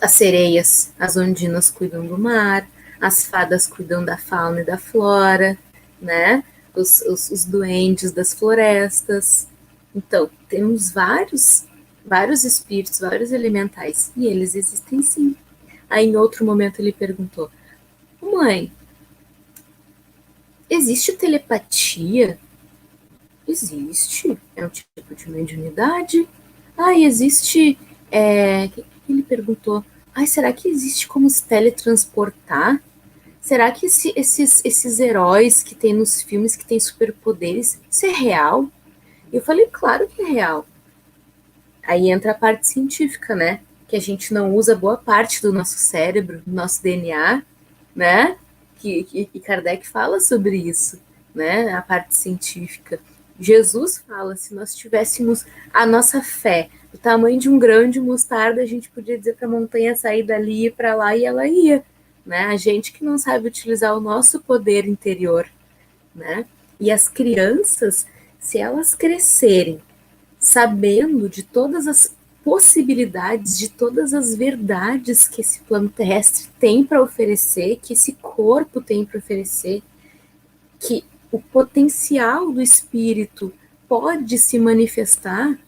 S3: As sereias, as ondinas cuidam do mar, as fadas cuidam da fauna e da flora, né? Os duendes das florestas. Então, temos vários espíritos, vários elementais, e eles existem sim. Aí, em outro momento, ele perguntou: mãe, existe telepatia? Existe. É um tipo de mediunidade? Existe. Ele perguntou: será que existe como se teletransportar? Será que esses heróis que tem nos filmes que tem superpoderes, isso é real? E eu falei, claro que é real. Aí entra a parte científica, né? Que a gente não usa boa parte do nosso cérebro, do nosso DNA, né? Que Kardec fala sobre isso, né? A parte científica. Jesus fala, se nós tivéssemos a nossa fé do tamanho de um grão de mostarda, a gente podia dizer para a montanha sair dali e ir para lá e ela ia, né? A gente que não sabe utilizar o nosso poder interior, né? E as crianças, se elas crescerem sabendo de todas as possibilidades, de todas as verdades que esse plano terrestre tem para oferecer, que esse corpo tem para oferecer, que o potencial do espírito pode se manifestar,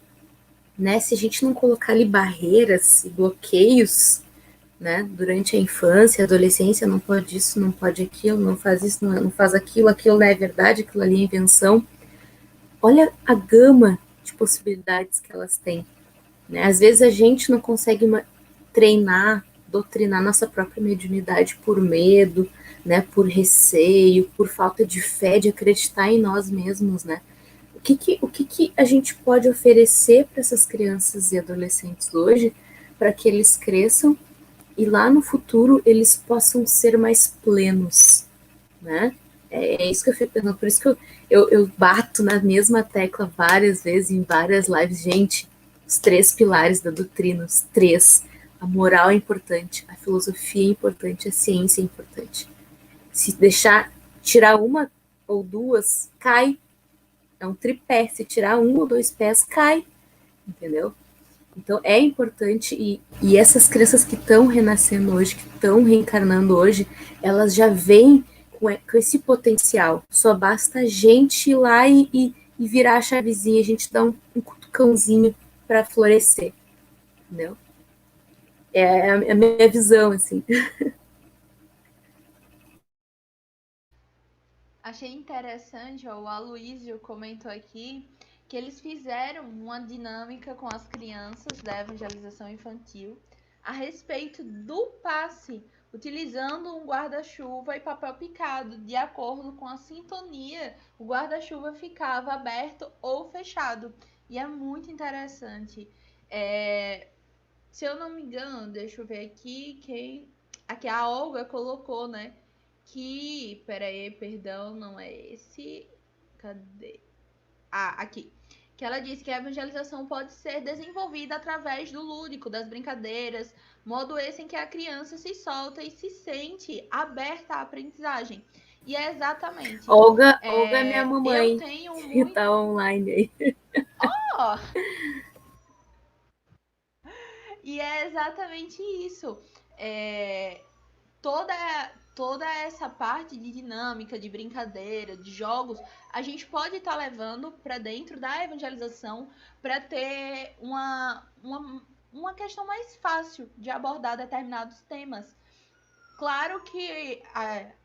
S3: né? Se a gente não colocar ali barreiras e bloqueios, né? Durante a infância, a adolescência, não pode isso, não pode aquilo, não faz isso, não faz aquilo, aquilo não é verdade, aquilo ali é invenção. Olha a gama de possibilidades que elas têm, né? Às vezes a gente não consegue treinar, doutrinar nossa própria mediunidade por medo, né? Por receio, por falta de fé, de acreditar em nós mesmos, né? O que a gente pode oferecer para essas crianças e adolescentes hoje para que eles cresçam e lá no futuro eles possam ser mais plenos, né? É isso que eu fico pensando, por isso que eu bato na mesma tecla várias vezes em várias lives. Gente, os 3 pilares da doutrina, os 3. A moral é importante, a filosofia é importante, a ciência é importante. Se deixar, tirar uma ou duas, cai. É um tripé, se tirar 1 ou 2 pés, cai, entendeu? Então é importante, e essas crianças que estão renascendo hoje, que estão reencarnando hoje, elas já vêm com esse potencial. Só basta a gente ir lá e virar a chavezinha, a gente dá um cutucãozinho para florescer, entendeu? É a minha visão, assim.
S1: Achei interessante, ó, o Aloysio comentou aqui que eles fizeram uma dinâmica com as crianças da evangelização infantil a respeito do passe, utilizando um guarda-chuva e papel picado. De acordo com a sintonia, o guarda-chuva ficava aberto ou fechado. E é muito interessante. Se eu não me engano, deixa eu ver aqui, aqui a Olga colocou, né? Que, peraí, perdão, não é esse. Cadê? Aqui. Que ela disse que a evangelização pode ser desenvolvida através do lúdico, das brincadeiras, modo esse em que a criança se solta e se sente aberta à aprendizagem. E é exatamente.
S3: Olga é minha mamãe.
S1: Eu tenho
S3: que tá online aí.
S1: Oh! E é exatamente isso. Toda essa parte de dinâmica, de brincadeira, de jogos, a gente pode estar levando para dentro da evangelização para ter uma questão mais fácil de abordar determinados temas. Claro que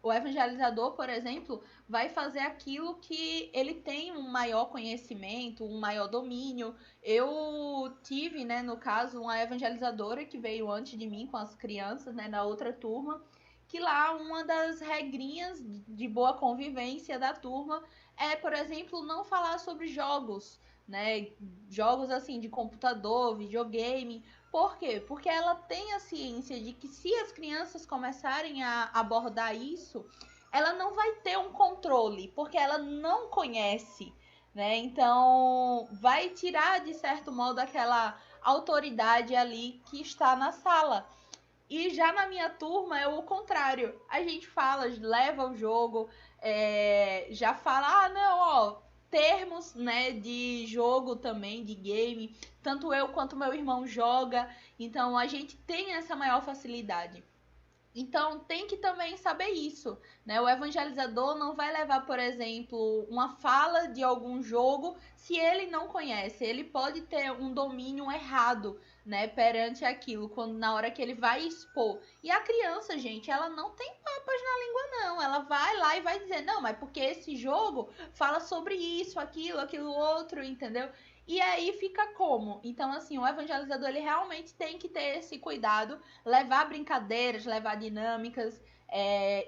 S1: o evangelizador, por exemplo, vai fazer aquilo que ele tem um maior conhecimento, um maior domínio. Eu tive, né, no caso, uma evangelizadora que veio antes de mim com as crianças, né, na outra turma, que lá uma das regrinhas de boa convivência da turma é, por exemplo, não falar sobre jogos, né, jogos assim de computador, videogame, Por quê? Porque ela tem a ciência de que se as crianças começarem a abordar isso, ela não vai ter um controle, porque ela não conhece, né? Então, vai tirar, de certo modo, aquela autoridade ali que está na sala. E já na minha turma é o contrário. A gente fala, leva o jogo, já fala, não, ó, termos, né, de jogo também, de game. Tanto eu quanto meu irmão joga. Então a gente tem essa maior facilidade. Então tem que também saber isso, né? O evangelizador não vai levar, por exemplo, uma fala de algum jogo se ele não conhece. Ele pode ter um domínio errado, né, perante aquilo, quando na hora que ele vai expor. E a criança, gente, ela não tem papas na língua, não. Ela vai lá e vai dizer, não, mas porque esse jogo fala sobre isso, aquilo outro, entendeu? E aí fica como? Então, assim, o evangelizador, ele realmente tem que ter esse cuidado, levar brincadeiras, levar dinâmicas,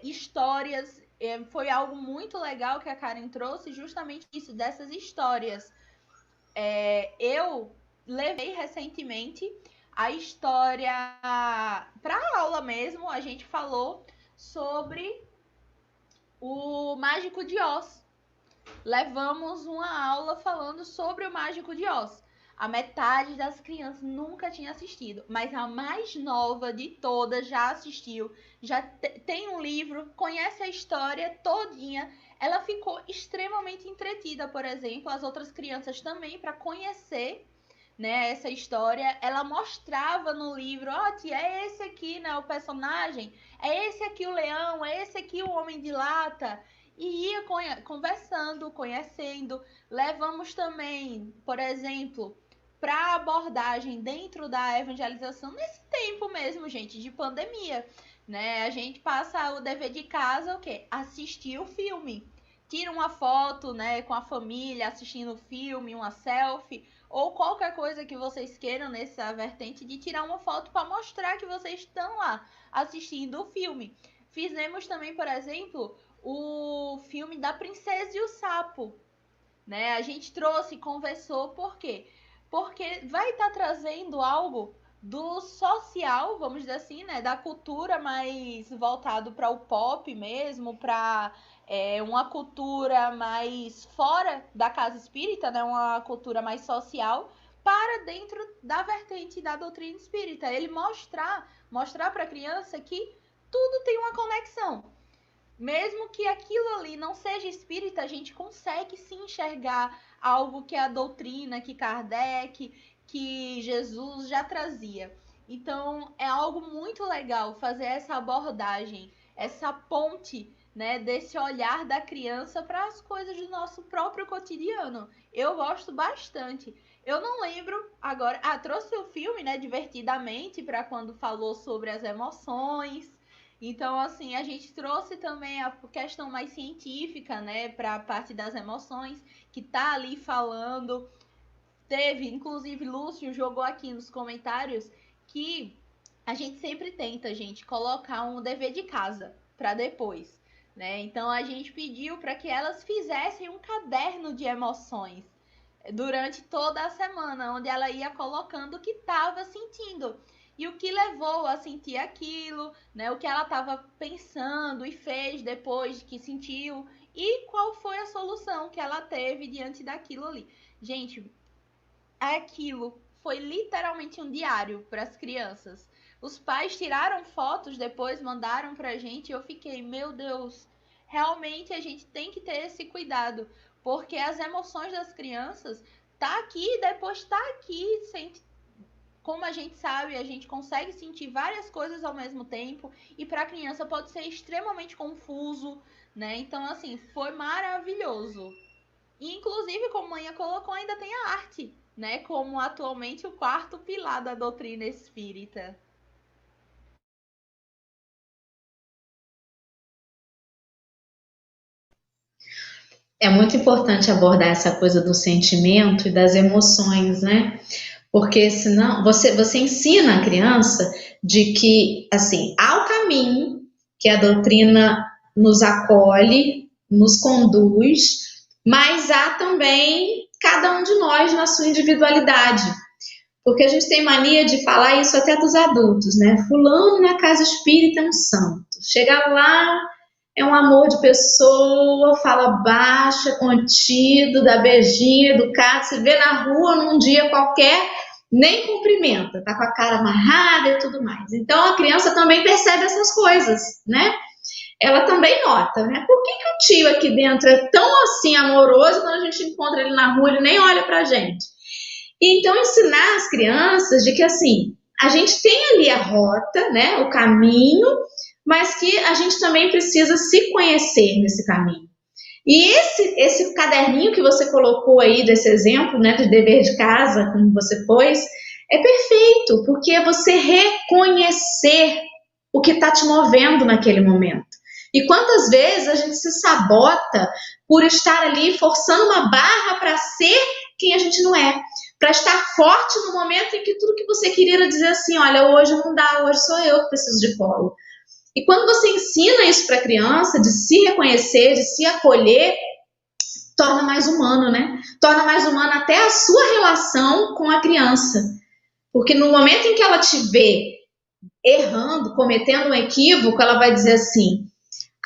S1: histórias. Foi algo muito legal que a Karen trouxe, justamente isso, dessas histórias. Eu levei recentemente a história para a aula mesmo, a gente falou sobre o Mágico de Oz. Levamos uma aula falando sobre o Mágico de Oz. A metade das crianças nunca tinha assistido, mas a mais nova de todas já assistiu, já tem um livro, conhece a história todinha. Ela ficou extremamente entretida, por exemplo, as outras crianças também, para conhecer, né, essa história. Ela mostrava no livro, tia, é esse aqui, né, o personagem, é esse aqui o leão, é esse aqui o homem de lata. E ia conversando, conhecendo. Levamos também, por exemplo, para abordagem dentro da evangelização, nesse tempo mesmo, gente, de pandemia, né? A gente passa o dever de casa, o quê? Assistir o filme. Tira uma foto, né, com a família, assistindo o filme, uma selfie, ou qualquer coisa que vocês queiram nessa vertente de tirar uma foto para mostrar que vocês estão lá assistindo o filme. Fizemos também, por exemplo, o filme da Princesa e o Sapo, né? A gente trouxe, conversou, por quê? Porque vai estar trazendo algo do social, vamos dizer assim, né? Da cultura mais voltado para o pop mesmo, para uma cultura mais fora da casa espírita, né? Uma cultura mais social, para dentro da vertente da doutrina espírita. Ele mostrar para a criança que tudo tem uma conexão. Mesmo que aquilo ali não seja espírita, a gente consegue sim enxergar algo que é a doutrina, que Kardec, que Jesus já trazia. Então, é algo muito legal fazer essa abordagem, essa ponte, né, desse olhar da criança para as coisas do nosso próprio cotidiano. Eu gosto bastante. Eu não lembro agora... trouxe o filme, né, Divertidamente, para quando falou sobre as emoções. Então, assim, a gente trouxe também a questão mais científica, né, para a parte das emoções, que tá ali falando. Teve, inclusive, Lúcio jogou aqui nos comentários que a gente sempre tenta, gente, colocar um dever de casa para depois, né? Então, a gente pediu para que elas fizessem um caderno de emoções durante toda a semana, onde ela ia colocando o que estava sentindo. E o que levou a sentir aquilo, né? O que ela estava pensando e fez depois que sentiu. E qual foi a solução que ela teve diante daquilo ali. Gente, aquilo foi literalmente um diário para as crianças. Os pais tiraram fotos depois, mandaram pra gente. E eu fiquei, meu Deus, realmente a gente tem que ter esse cuidado. Porque as emoções das crianças tá aqui e depois tá aqui, como a gente sabe, a gente consegue sentir várias coisas ao mesmo tempo, e para a criança pode ser extremamente confuso, né? Então, assim, foi maravilhoso. E, inclusive, como a Manhã colocou, ainda tem a arte, né? Como atualmente o quarto pilar da doutrina espírita.
S2: É muito importante abordar essa coisa do sentimento e das emoções, né? Porque senão você ensina a criança de que, assim, há o caminho que a doutrina nos acolhe, nos conduz, mas há também cada um de nós na sua individualidade. Porque a gente tem mania de falar isso até dos adultos, né? Fulano na casa espírita é um santo. Chega lá, é um amor de pessoa, fala baixo, é contido, dá beijinho, educado. Se vê na rua num dia qualquer, nem cumprimenta, tá com a cara amarrada e tudo mais. Então a criança também percebe essas coisas, né? Ela também nota, né? Por que o tio aqui dentro é tão assim amoroso, quando a gente encontra ele na rua, ele nem olha pra gente? E então ensinar as crianças de que assim, a gente tem ali a rota, né, o caminho, mas que a gente também precisa se conhecer nesse caminho. E esse caderninho que você colocou aí desse exemplo, né, de dever de casa, como você pôs, é perfeito, porque é você reconhecer o que está te movendo naquele momento. E quantas vezes a gente se sabota por estar ali forçando uma barra para ser quem a gente não é, para estar forte no momento em que tudo que você queria era dizer assim, olha, hoje não dá, hoje sou eu que preciso de colo. E quando você ensina isso para a criança, de se reconhecer, de se acolher, torna mais humano, né? Torna mais humana até a sua relação com a criança. Porque no momento em que ela te vê errando, cometendo um equívoco, ela vai dizer assim,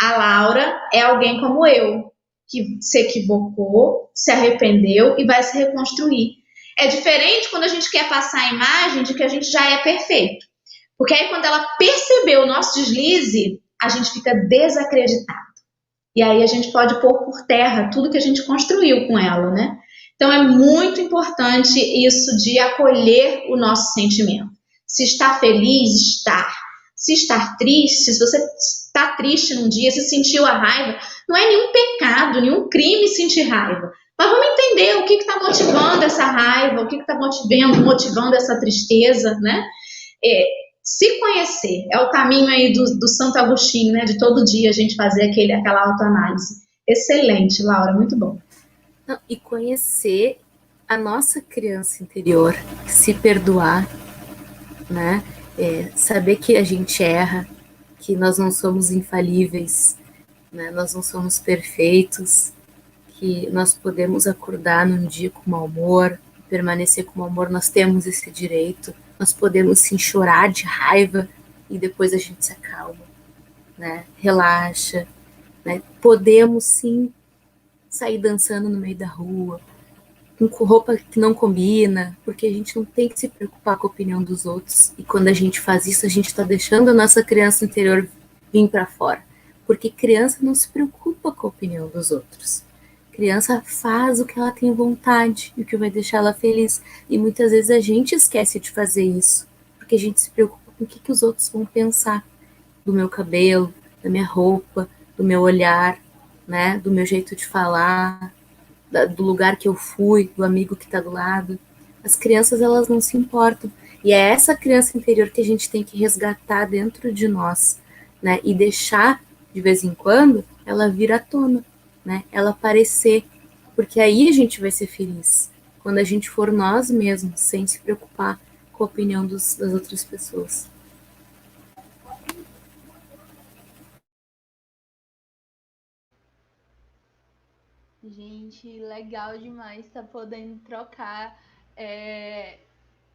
S2: a Laura é alguém como eu, que se equivocou, se arrependeu e vai se reconstruir. É diferente quando a gente quer passar a imagem de que a gente já é perfeito. Porque aí quando ela percebeu o nosso deslize, a gente fica desacreditado. E aí a gente pode pôr por terra tudo que a gente construiu com ela, né? Então é muito importante isso de acolher o nosso sentimento. Se está feliz, estar. Se estar triste, se você está triste num dia, se sentiu a raiva, não é nenhum pecado, nenhum crime sentir raiva. Mas vamos entender o que está motivando essa raiva, o que está motivando essa tristeza, né? Se conhecer, é o caminho aí do Santo Agostinho, né? De todo dia a gente fazer aquela autoanálise. Excelente, Laura, muito bom.
S3: Não, e conhecer a nossa criança interior, se perdoar, né? Saber que a gente erra, que nós não somos infalíveis, né? Nós não somos perfeitos, que nós podemos acordar num dia com mau humor, permanecer com mau humor, nós temos esse direito, nós podemos sim chorar de raiva e depois a gente se acalma, né? Relaxa, né? Podemos sim sair dançando no meio da rua, com roupa que não combina, porque a gente não tem que se preocupar com a opinião dos outros. E quando a gente faz isso, a gente está deixando a nossa criança interior vir para fora. Porque criança não se preocupa com a opinião dos outros. Criança faz o que ela tem vontade e o que vai deixar ela feliz. E muitas vezes a gente esquece de fazer isso, porque a gente se preocupa com o que os outros vão pensar do meu cabelo, da minha roupa, do meu olhar, né, do meu jeito de falar, do lugar que eu fui, do amigo que está do lado. As crianças, elas não se importam. E é essa criança interior que a gente tem que resgatar dentro de nós, né? E deixar, de vez em quando, ela vir à tona, né? Ela aparecer. Porque aí a gente vai ser feliz. Quando a gente for nós mesmos, sem se preocupar com a opinião das outras pessoas.
S1: Gente, legal demais estar podendo trocar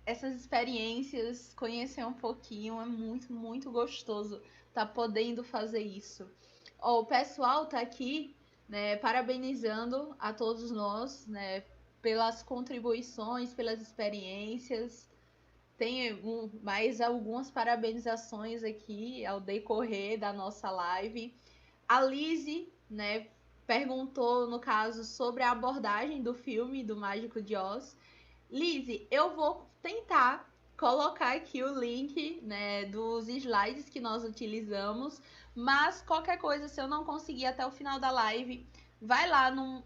S1: essas experiências, conhecer um pouquinho. É muito, muito gostoso estar podendo fazer isso. O pessoal tá aqui, né, parabenizando a todos nós, né, pelas contribuições, pelas experiências. Tem mais algumas parabenizações aqui ao decorrer da nossa live. A Lizzie, né, perguntou, no caso, sobre a abordagem do filme do Mágico de Oz. Lizzie, eu vou tentar colocar aqui o link, né, dos slides que nós utilizamos, mas qualquer coisa, se eu não conseguir até o final da live, vai lá no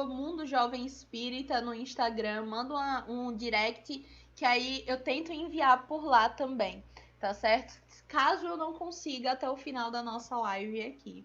S1: @Mundo Jovem Espírita no Instagram, manda um direct, que aí eu tento enviar por lá também, tá certo? Caso eu não consiga até o final da nossa live aqui.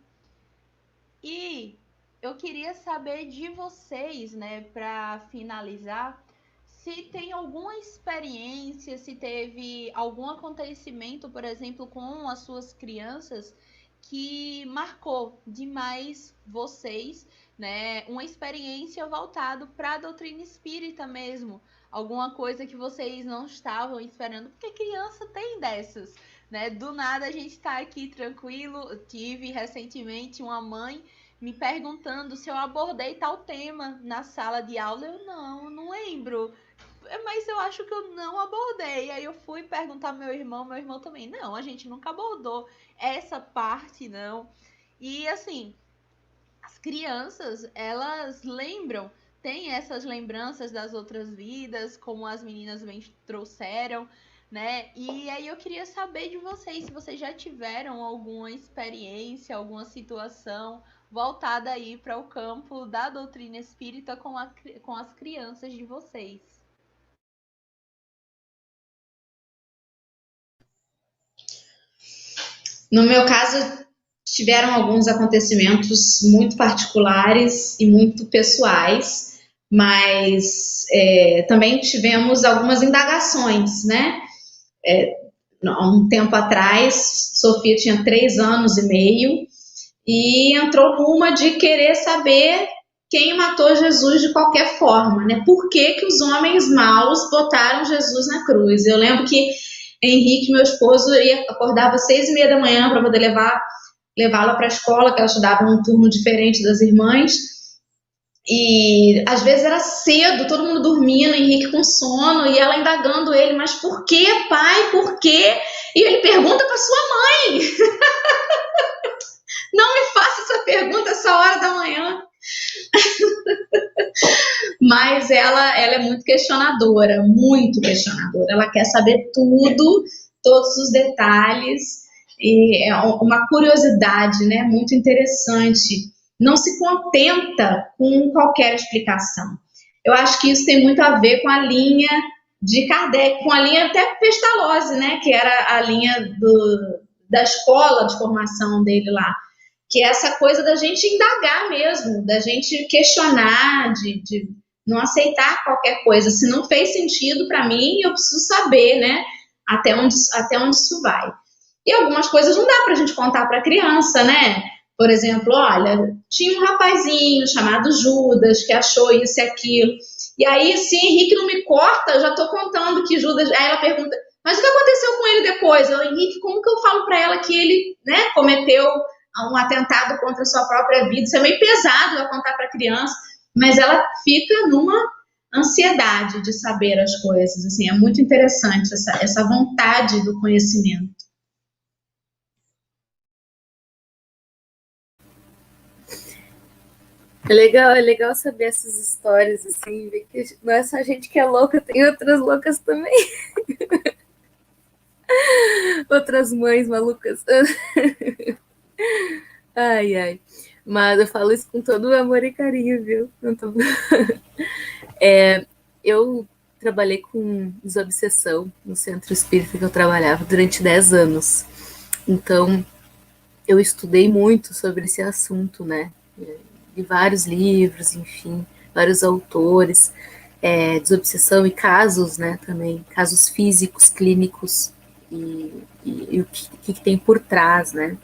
S1: E eu queria saber de vocês, né, para finalizar, se tem alguma experiência, se teve algum acontecimento, por exemplo, com as suas crianças que marcou demais vocês, né? Uma experiência voltada para a doutrina espírita mesmo. Alguma coisa que vocês não estavam esperando, porque criança tem dessas, né? Do nada a gente tá aqui tranquilo. Eu tive recentemente uma mãe me perguntando se eu abordei tal tema na sala de aula. Eu não lembro. Mas eu acho que eu não abordei. Aí eu fui perguntar ao meu irmão também. Não, a gente nunca abordou essa parte, não. E assim, as crianças, elas lembram, tem essas lembranças das outras vidas, como as meninas bem trouxeram, né? E aí eu queria saber de vocês, se vocês já tiveram alguma experiência, alguma situação voltada aí para o campo da doutrina espírita com as crianças de vocês.
S2: No meu caso, tiveram alguns acontecimentos muito particulares e muito pessoais, mas também tivemos algumas indagações, né? Há um tempo atrás, Sofia tinha 3 anos e meio e entrou numa de querer saber quem matou Jesus de qualquer forma, né? Por que que os homens maus botaram Jesus na cruz? Eu lembro que Henrique, meu esposo, acordava às 6h30 da manhã para poder levá-la para a escola, que ela estudava num turno diferente das irmãs. E às vezes era cedo, todo mundo dormindo, Henrique com sono, e ela indagando ele, mas por que, pai? Por quê? E ele pergunta para sua mãe. Não me faça essa pergunta essa hora da manhã. Mas ela é muito questionadora, muito questionadora. Ela quer saber tudo, todos os detalhes, e é uma curiosidade, né, muito interessante. Não se contenta com qualquer explicação. Eu acho que isso tem muito a ver com a linha de Kardec, com a linha até Pestalozzi, né, que era a linha da escola de formação dele lá, que é essa coisa da gente indagar mesmo, da gente questionar, de não aceitar qualquer coisa. Se não fez sentido para mim, eu preciso saber, né, até onde isso vai. E algumas coisas não dá para a gente contar para a criança, né? Por exemplo, olha, tinha um rapazinho chamado Judas que achou isso e aquilo. E aí, se Henrique não me corta, eu já estou contando que Judas... Aí ela pergunta, mas o que aconteceu com ele depois? Eu, Henrique, como que eu falo para ela que ele, né, cometeu um atentado contra a sua própria vida? Isso é meio pesado eu contar para a criança, mas ela fica numa ansiedade de saber as coisas. Assim, é muito interessante essa vontade do conhecimento.
S3: É legal saber essas histórias, assim, ver que não é só a gente que é louca, tem outras loucas também. Outras mães malucas. Ai, ai. Mas eu falo isso com todo amor e carinho, viu? Não tô... Eu trabalhei com desobsessão no centro espírita que eu trabalhava durante 10 anos. Então, eu estudei muito sobre esse assunto, né? De vários livros, enfim, vários autores, desobsessão e casos, né, também, casos físicos, clínicos, e o que tem por trás, né.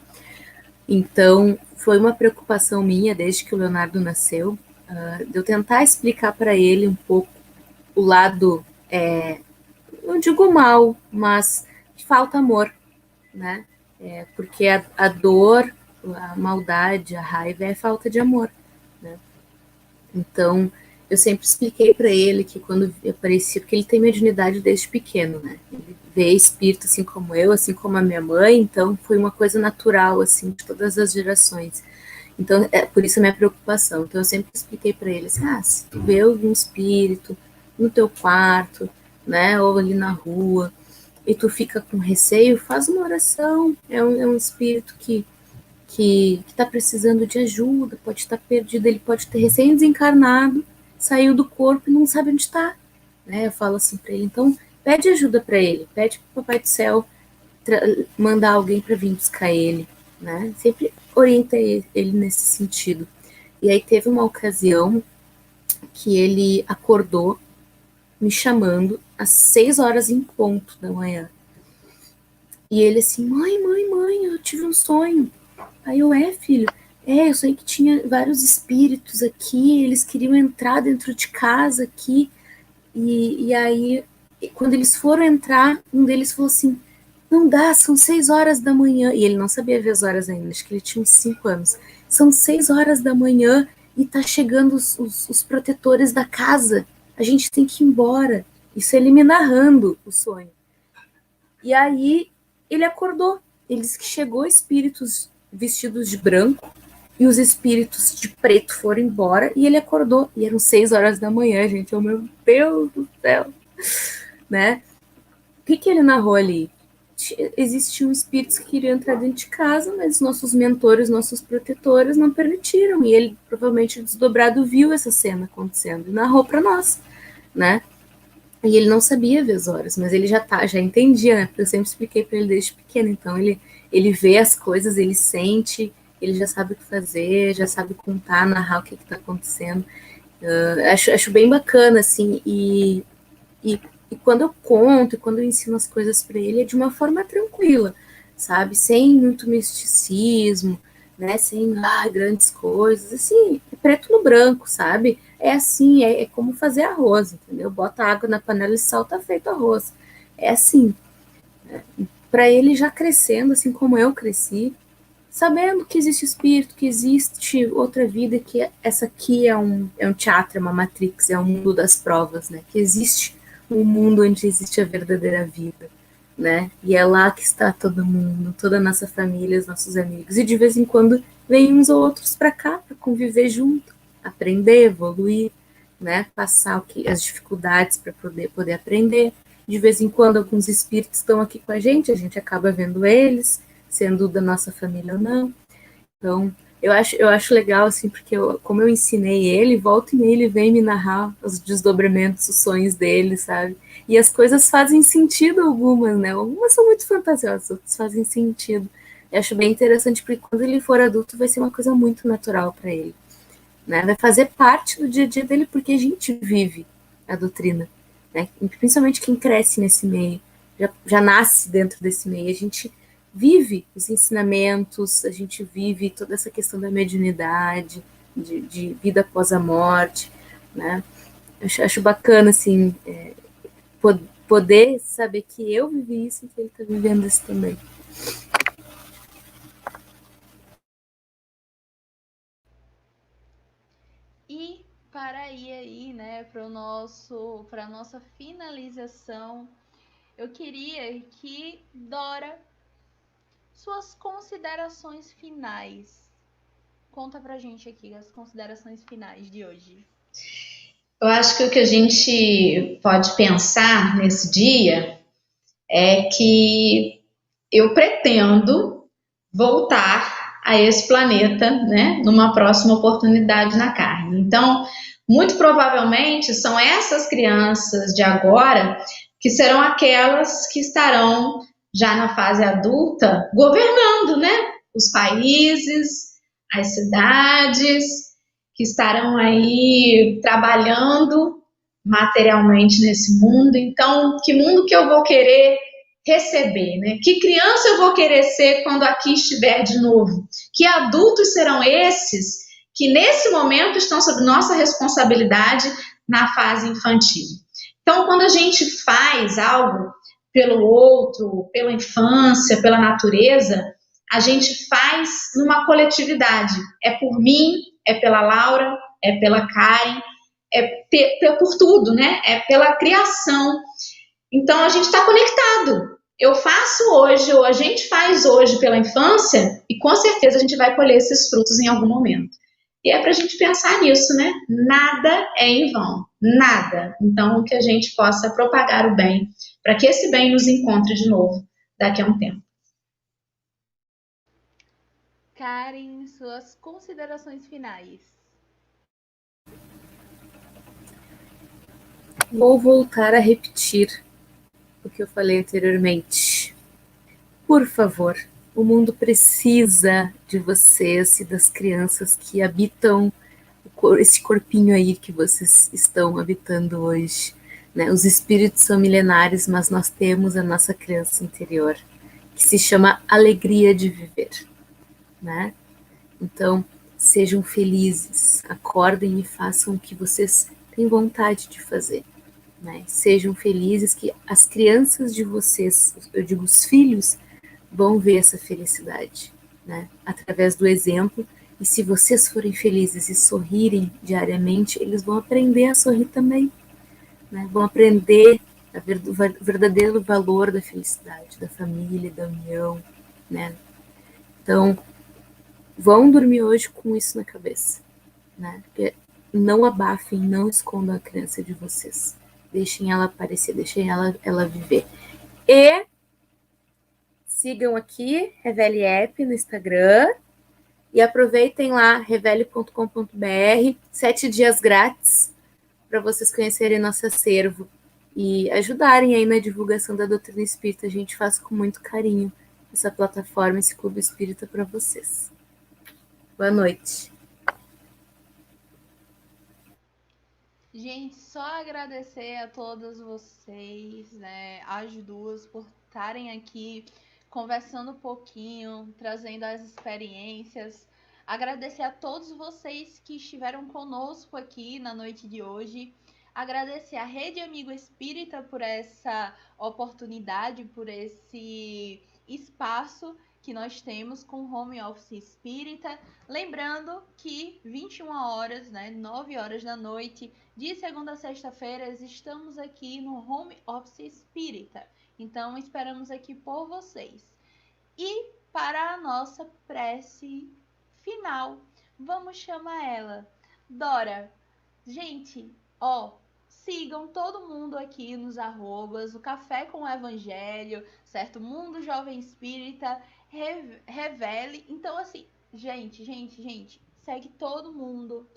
S3: Então, foi uma preocupação minha, desde que o Leonardo nasceu, de eu tentar explicar para ele um pouco o lado, não digo mal, mas que falta amor, né, porque a dor, a maldade, a raiva é falta de amor, né? Então, eu sempre expliquei para ele que quando aparecia, porque ele tem mediunidade desde pequeno, né? Ele vê espírito assim como eu, assim como a minha mãe, então foi uma coisa natural, assim, de todas as gerações. Então, por isso a minha preocupação. Então, eu sempre expliquei para ele assim, se tu vê algum espírito no teu quarto, né, ou ali na rua, e tu fica com receio, faz uma oração. É um espírito que está precisando de ajuda, pode estar perdido, ele pode ter recém-desencarnado, saiu do corpo e não sabe onde está. Né? Eu falo assim para ele, então pede ajuda para ele, pede para o Papai do Céu mandar alguém para vir buscar ele. Né? Sempre orientei ele nesse sentido. E aí teve uma ocasião que ele acordou me chamando às 6 horas em ponto da manhã. E ele assim, mãe, eu tive um sonho. Aí eu, filho, eu sonhei que tinha vários espíritos aqui, eles queriam entrar dentro de casa aqui, e aí, quando eles foram entrar, um deles falou assim, não dá, são 6 horas da manhã, e ele não sabia ver as horas ainda, acho que ele tinha uns 5 anos, são 6 horas da manhã, e tá chegando os protetores da casa, a gente tem que ir embora. Isso ele me narrando o sonho. E aí ele acordou. Ele disse que chegou espíritos vestidos de branco e os espíritos de preto foram embora e ele acordou. E eram 6 horas da manhã, gente. Oh, meu Deus do céu. Né? O que ele narrou ali? Existiam espíritos que queriam entrar dentro de casa, mas nossos mentores, nossos protetores não permitiram. E ele, provavelmente desdobrado, viu essa cena acontecendo e narrou para nós, né? E ele não sabia ver as horas, mas ele já entendia, né? Porque eu sempre expliquei para ele desde pequeno. Então ele vê as coisas, ele sente, ele já sabe o que fazer, já sabe contar, narrar o que está acontecendo. Acho bem bacana, assim, e quando eu conto, e quando eu ensino as coisas para ele, é de uma forma tranquila, sabe? Sem muito misticismo, né? Sem grandes coisas, assim, é preto no branco, sabe? É assim, é como fazer arroz, entendeu? Bota água na panela e sal, tá feito arroz. É assim. Para ele já crescendo, assim como eu cresci, sabendo que existe espírito, que existe outra vida, que essa aqui é um teatro, é uma matrix, é um mundo das provas, né? Que existe um mundo onde existe a verdadeira vida, né? E é lá que está todo mundo, toda a nossa família, os nossos amigos. E de vez em quando vem uns ou outros para cá para conviver junto, aprender, evoluir, né? Passar as dificuldades para poder aprender. De vez em quando alguns espíritos estão aqui com a gente acaba vendo eles, sendo da nossa família ou não. Então, eu acho legal, assim, porque como eu ensinei ele, volta e meia ele vem me narrar os desdobramentos, os sonhos dele, sabe? E as coisas fazem sentido algumas, né? Algumas são muito fantasiosas, outras fazem sentido. Eu acho bem interessante, porque quando ele for adulto vai ser uma coisa muito natural para ele, né? Vai fazer parte do dia a dia dele, porque a gente vive a doutrina, né? Principalmente quem cresce nesse meio, já nasce dentro desse meio, a gente vive os ensinamentos, a gente vive toda essa questão da mediunidade, de vida após a morte, né? Acho bacana, assim, poder saber que eu vivi isso e que ele está vivendo isso também.
S1: E para ir aí, né, para a nossa finalização, eu queria que Dora, suas considerações finais. Conta pra gente aqui as considerações finais de hoje.
S2: Eu acho que o que a gente pode pensar nesse dia é que eu pretendo voltar a esse planeta, né, numa próxima oportunidade na carne. Então, muito provavelmente são essas crianças de agora que serão aquelas que estarão já na fase adulta governando, né, os países, as cidades, que estarão aí trabalhando materialmente nesse mundo. Então, que mundo que eu vou querer receber, né? Que criança eu vou querer ser quando aqui estiver de novo? Que adultos serão esses que nesse momento estão sob nossa responsabilidade na fase infantil? Então, quando a gente faz algo pelo outro, pela infância, pela natureza, a gente faz numa coletividade. É por mim, é pela Laura, é pela Karen, é por tudo, né? É pela criação. Então, a gente está conectado. Eu faço hoje, ou a gente faz hoje pela infância, e com certeza a gente vai colher esses frutos em algum momento. E é para a gente pensar nisso, né? Nada é em vão, nada. Então, que a gente possa propagar o bem, para que esse bem nos encontre de novo daqui a um tempo.
S1: Karen, suas considerações finais.
S3: Vou voltar a repetir o que eu falei anteriormente. Por favor, o mundo precisa de vocês e das crianças que habitam esse corpinho aí que vocês estão habitando hoje, né? Os espíritos são milenares, mas nós temos a nossa criança interior, que se chama alegria de viver, né? Então, Sejam felizes, acordem e façam o que vocês têm vontade de fazer, né? Sejam felizes, que as crianças de vocês, eu digo os filhos, vão ver essa felicidade, né? Através do exemplo. E se vocês forem felizes e sorrirem diariamente, eles vão aprender a sorrir também, né? Vão aprender o verdadeiro valor da felicidade, da família, da união, né? Então, vão dormir hoje com isso na cabeça, né? Porque não abafem, não escondam a criança de vocês. Deixem ela aparecer, deixem ela viver. E sigam aqui, Revele App no Instagram, e aproveitem lá, revele.com.br, 7 dias grátis, para vocês conhecerem nosso acervo e ajudarem aí na divulgação da doutrina espírita. A gente faz com muito carinho essa plataforma, esse clube espírita para vocês. Boa noite.
S1: Gente, só agradecer a todas vocês, né, as duas, por estarem aqui conversando um pouquinho, trazendo as experiências. Agradecer a todos vocês que estiveram conosco aqui na noite de hoje. Agradecer a Rede Amigo Espírita por essa oportunidade, por esse espaço que nós temos com o Home Office Espírita. Lembrando que 21 horas, né, 9 horas da noite, de segunda a sexta-feira, estamos aqui no Home Office Espírita. Então, esperamos aqui por vocês. E para a nossa prece final, vamos chamar ela, Dora. Gente, sigam todo mundo aqui nos arrobas, o Café com o Evangelho, certo? Mundo Jovem Espírita, Revele. Então, assim, gente, segue todo mundo,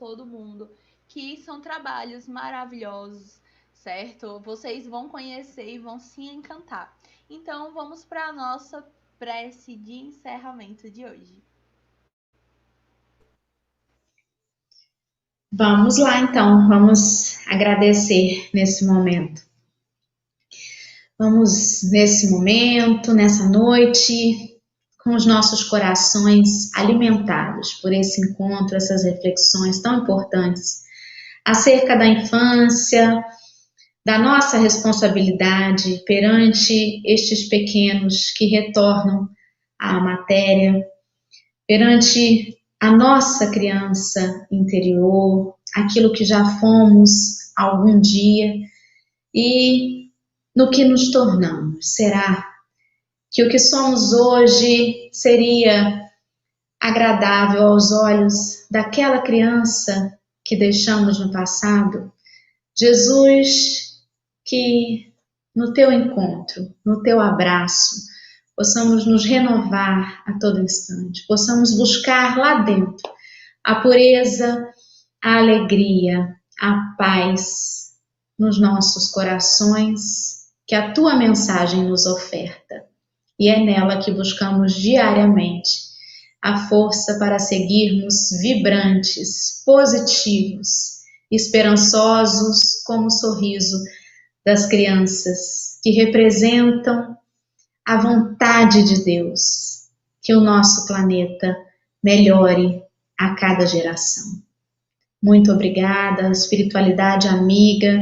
S1: que são trabalhos maravilhosos, certo? Vocês vão conhecer e vão se encantar. Então, vamos para a nossa prece de encerramento de hoje.
S2: Vamos lá, então, vamos agradecer nesse momento. Vamos, nesse momento, nessa noite, com os nossos corações alimentados por esse encontro, essas reflexões tão importantes acerca da infância, da nossa responsabilidade perante estes pequenos que retornam à matéria, perante a nossa criança interior, aquilo que já fomos algum dia e no que nos tornamos. Será que o que somos hoje seria agradável aos olhos daquela criança que deixamos no passado? Jesus, que no teu encontro, no teu abraço, possamos nos renovar a todo instante, possamos buscar lá dentro a pureza, a alegria, a paz nos nossos corações que a tua mensagem nos oferta. E é nela que buscamos diariamente a força para seguirmos vibrantes, positivos, esperançosos como o sorriso das crianças que representam a vontade de Deus, que o nosso planeta melhore a cada geração. Muito obrigada, espiritualidade amiga,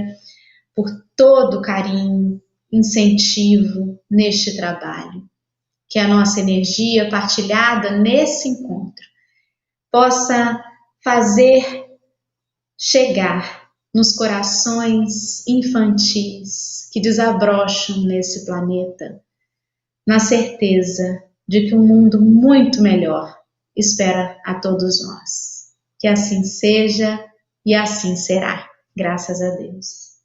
S2: por todo o carinho, incentivo neste trabalho. Que a nossa energia partilhada nesse encontro possa fazer chegar nos corações infantis que desabrocham nesse planeta, na certeza de que um mundo muito melhor espera a todos nós. Que assim seja e assim será, graças a Deus.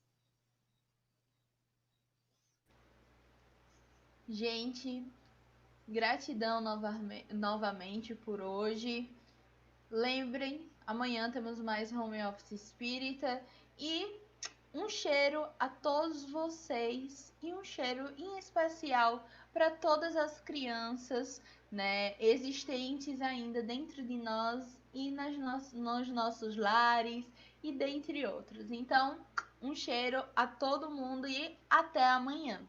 S1: Gente, gratidão novamente por hoje. Lembrem, amanhã temos mais Home Office Espírita e um cheiro a todos vocês e um cheiro em especial para todas as crianças, né, existentes ainda dentro de nós e nos nossos lares e dentre outros. Então, um cheiro a todo mundo e até amanhã.